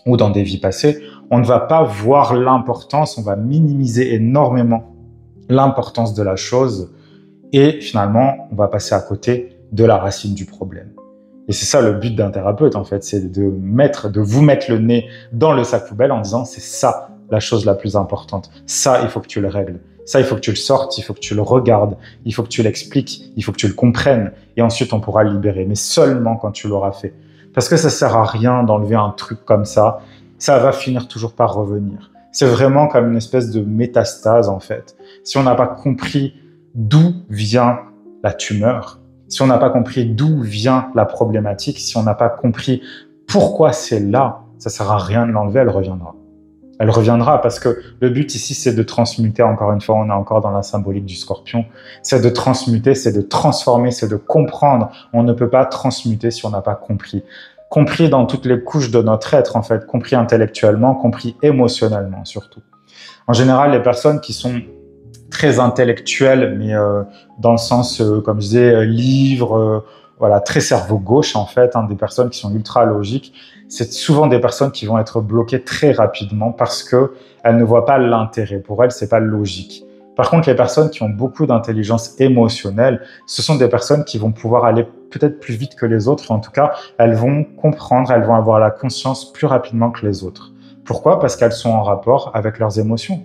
ou dans des vies passées, on ne va pas voir l'importance, on va minimiser énormément l'importance de la chose et finalement, on va passer à côté de la racine du problème. Et c'est ça le but d'un thérapeute, en fait, c'est de vous mettre le nez dans le sac poubelle en disant c'est ça la chose la plus importante. Ça, il faut que tu le règles. Ça, il faut que tu le sortes, il faut que tu le regardes, il faut que tu l'expliques, il faut que tu le comprennes. Et ensuite, on pourra le libérer, mais seulement quand tu l'auras fait. Parce que ça sert à rien d'enlever un truc comme ça. Ça va finir toujours par revenir. C'est vraiment comme une espèce de métastase, en fait. Si on n'a pas compris d'où vient la tumeur, si on n'a pas compris d'où vient la problématique, si on n'a pas compris pourquoi c'est là, ça sert à rien de l'enlever, elle reviendra. Elle reviendra parce que le but ici, c'est de transmuter, encore une fois, on est encore dans la symbolique du scorpion, c'est de transmuter, c'est de transformer, c'est de comprendre. On ne peut pas transmuter si on n'a pas compris. Compris dans toutes les couches de notre être, en fait, compris intellectuellement, compris émotionnellement surtout. En général, les personnes qui sont très intellectuelles, mais dans le sens, comme je disais, livre, voilà, très cerveau gauche en fait, des personnes qui sont ultra logiques, c'est souvent des personnes qui vont être bloquées très rapidement parce que elles ne voient pas l'intérêt. Pour elles, c'est pas logique. Par contre, les personnes qui ont beaucoup d'intelligence émotionnelle, ce sont des personnes qui vont pouvoir aller peut-être plus vite que les autres. En tout cas, elles vont comprendre, elles vont avoir la conscience plus rapidement que les autres. Pourquoi? Parce qu'elles sont en rapport avec leurs émotions.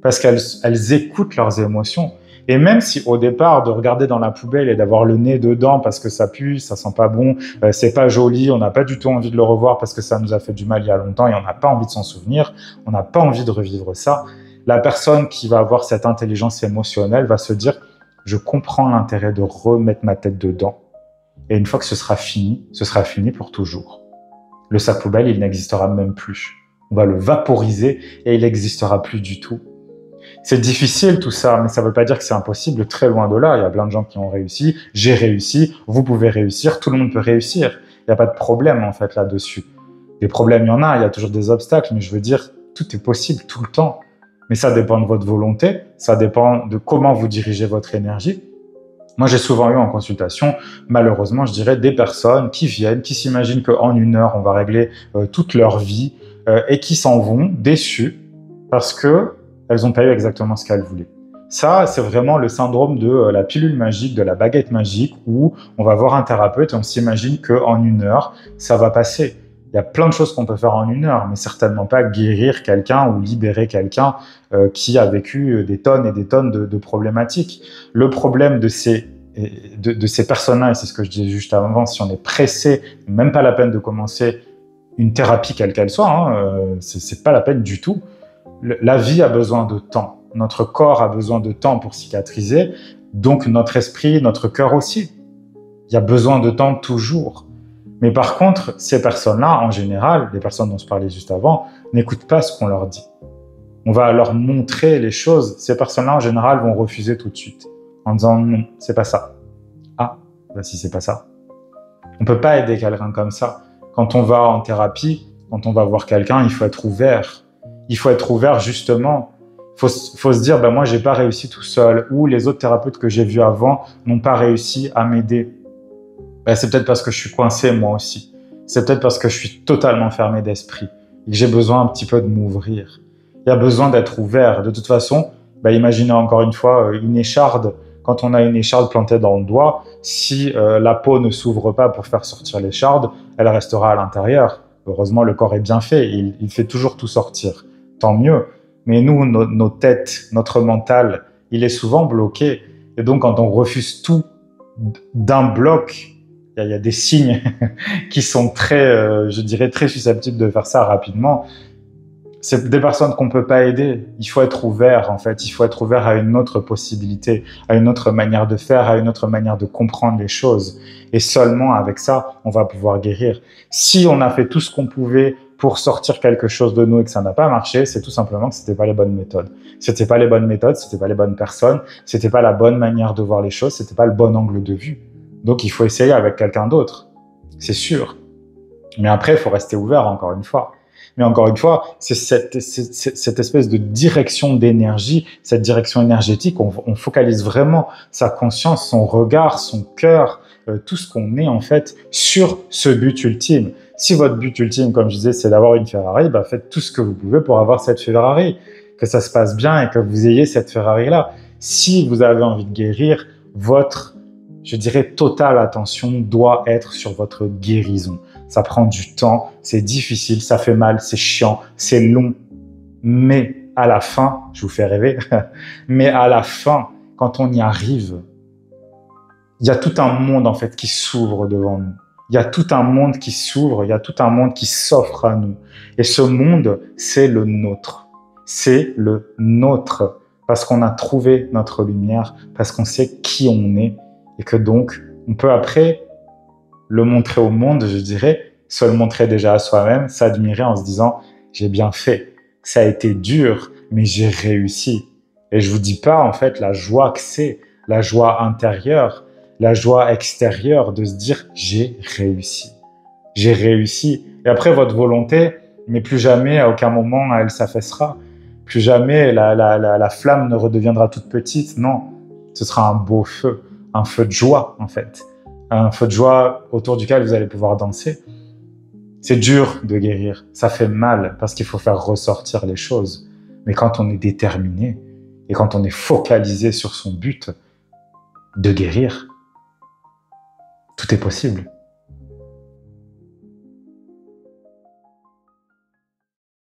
Parce qu'elles écoutent leurs émotions. Et même si au départ, de regarder dans la poubelle et d'avoir le nez dedans parce que ça pue, ça sent pas bon, c'est pas joli, on n'a pas du tout envie de le revoir parce que ça nous a fait du mal il y a longtemps et on n'a pas envie de s'en souvenir, on n'a pas envie de revivre ça, la personne qui va avoir cette intelligence émotionnelle va se dire « je comprends l'intérêt de remettre ma tête dedans ». Et une fois que ce sera fini pour toujours. Le sac poubelle, il n'existera même plus. On va le vaporiser et il n'existera plus du tout. C'est difficile tout ça, mais ça ne veut pas dire que c'est impossible, très loin de là. Il y a plein de gens qui ont réussi, j'ai réussi, vous pouvez réussir, tout le monde peut réussir. Il n'y a pas de problème en fait là-dessus. Des problèmes, il y en a, il y a toujours des obstacles, mais je veux dire, tout est possible tout le temps. Mais ça dépend de votre volonté, ça dépend de comment vous dirigez votre énergie. Moi, j'ai souvent eu en consultation, malheureusement, je dirais, des personnes qui viennent, qui s'imaginent qu'en 1 heure, on va régler toute leur vie et qui s'en vont déçus parce que elles n'ont pas eu exactement ce qu'elles voulaient. Ça, c'est vraiment le syndrome de la pilule magique, de la baguette magique, où on va voir un thérapeute et on s'imagine qu'en 1 heure, ça va passer. Il Il y a plein de choses qu'on peut faire en 1 heure, mais certainement pas guérir quelqu'un ou libérer quelqu'un qui a vécu des tonnes et des tonnes de problématiques. Le problème de ces personnes-là, et c'est ce que je disais juste avant, si on est pressé, même pas la peine de commencer une thérapie quelle qu'elle soit, c'est pas la peine du tout. La vie a besoin de temps. Notre corps a besoin de temps pour cicatriser, donc notre esprit, notre cœur aussi. Il y a besoin de temps toujours. Mais par contre, ces personnes-là, en général, les personnes dont je parlais juste avant, n'écoutent pas ce qu'on leur dit. On va leur montrer les choses. Ces personnes-là, en général, vont refuser tout de suite, en disant non, c'est pas ça. Ah, bah si c'est pas ça. On peut pas aider quelqu'un comme ça. Quand on va en thérapie, quand on va voir quelqu'un, il faut être ouvert. Il faut être ouvert, justement. Faut se dire, ben moi, j'ai pas réussi tout seul, ou les autres thérapeutes que j'ai vus avant n'ont pas réussi à m'aider. Ben, c'est peut-être parce que je suis coincé, moi aussi. C'est peut-être parce que je suis totalement fermé d'esprit et que j'ai besoin un petit peu de m'ouvrir. Il y a besoin d'être ouvert. De toute façon, ben, imaginez encore une fois une écharde. Quand on a une écharde plantée dans le doigt, si la peau ne s'ouvre pas pour faire sortir l'écharde, elle restera à l'intérieur. Heureusement, le corps est bien fait. Il fait toujours tout sortir. Tant mieux. Mais nous, nos têtes, notre mental, il est souvent bloqué. Et donc, quand on refuse tout d'un bloc, il y a des signes qui sont très, je dirais, très susceptibles de faire ça rapidement. C'est des personnes qu'on peut pas aider. Il faut être ouvert, en fait. Il faut être ouvert à une autre possibilité, à une autre manière de faire, à une autre manière de comprendre les choses. Et seulement avec ça, on va pouvoir guérir. Si on a fait tout ce qu'on pouvait pour sortir quelque chose de nous et que ça n'a pas marché, c'est tout simplement que c'était pas les bonnes méthodes. C'était pas les bonnes méthodes, c'était pas les bonnes personnes, c'était pas la bonne manière de voir les choses, c'était pas le bon angle de vue. Donc il faut essayer avec quelqu'un d'autre. C'est sûr. Mais après, il faut rester ouvert, encore une fois. Mais encore une fois, c'est cette espèce de direction d'énergie, cette direction énergétique, on focalise vraiment sa conscience, son regard, son cœur, tout ce qu'on est en fait sur ce but ultime. Si votre but ultime, comme je disais, c'est d'avoir une Ferrari, bah faites tout ce que vous pouvez pour avoir cette Ferrari, que ça se passe bien et que vous ayez cette Ferrari-là. Si vous avez envie de guérir, votre, je dirais, totale attention doit être sur votre guérison. Ça prend du temps, c'est difficile, ça fait mal, c'est chiant, c'est long. Mais à la fin, je vous fais rêver, mais à la fin, quand on y arrive, il y a tout un monde en fait qui s'ouvre devant nous. Il y a tout un monde qui s'ouvre, il y a tout un monde qui s'offre à nous. Et ce monde, c'est le nôtre. C'est le nôtre. Parce qu'on a trouvé notre lumière, parce qu'on sait qui on est, et que donc, on peut après le montrer au monde, je dirais, se le montrer déjà à soi-même, s'admirer en se disant « j'ai bien fait, ça a été dur, mais j'ai réussi ». Et je vous dis pas en fait la joie que c'est, la joie intérieure, la joie extérieure de se dire « j'ai réussi ». J'ai réussi. Et après, votre volonté, mais plus jamais, à aucun moment, elle s'affaissera. Plus jamais, la flamme ne redeviendra toute petite. Non, ce sera un beau feu, un feu de joie en fait. Un feu de joie autour duquel vous allez pouvoir danser. C'est dur de guérir, ça fait mal parce qu'il faut faire ressortir les choses. Mais quand on est déterminé et quand on est focalisé sur son but de guérir, tout est possible.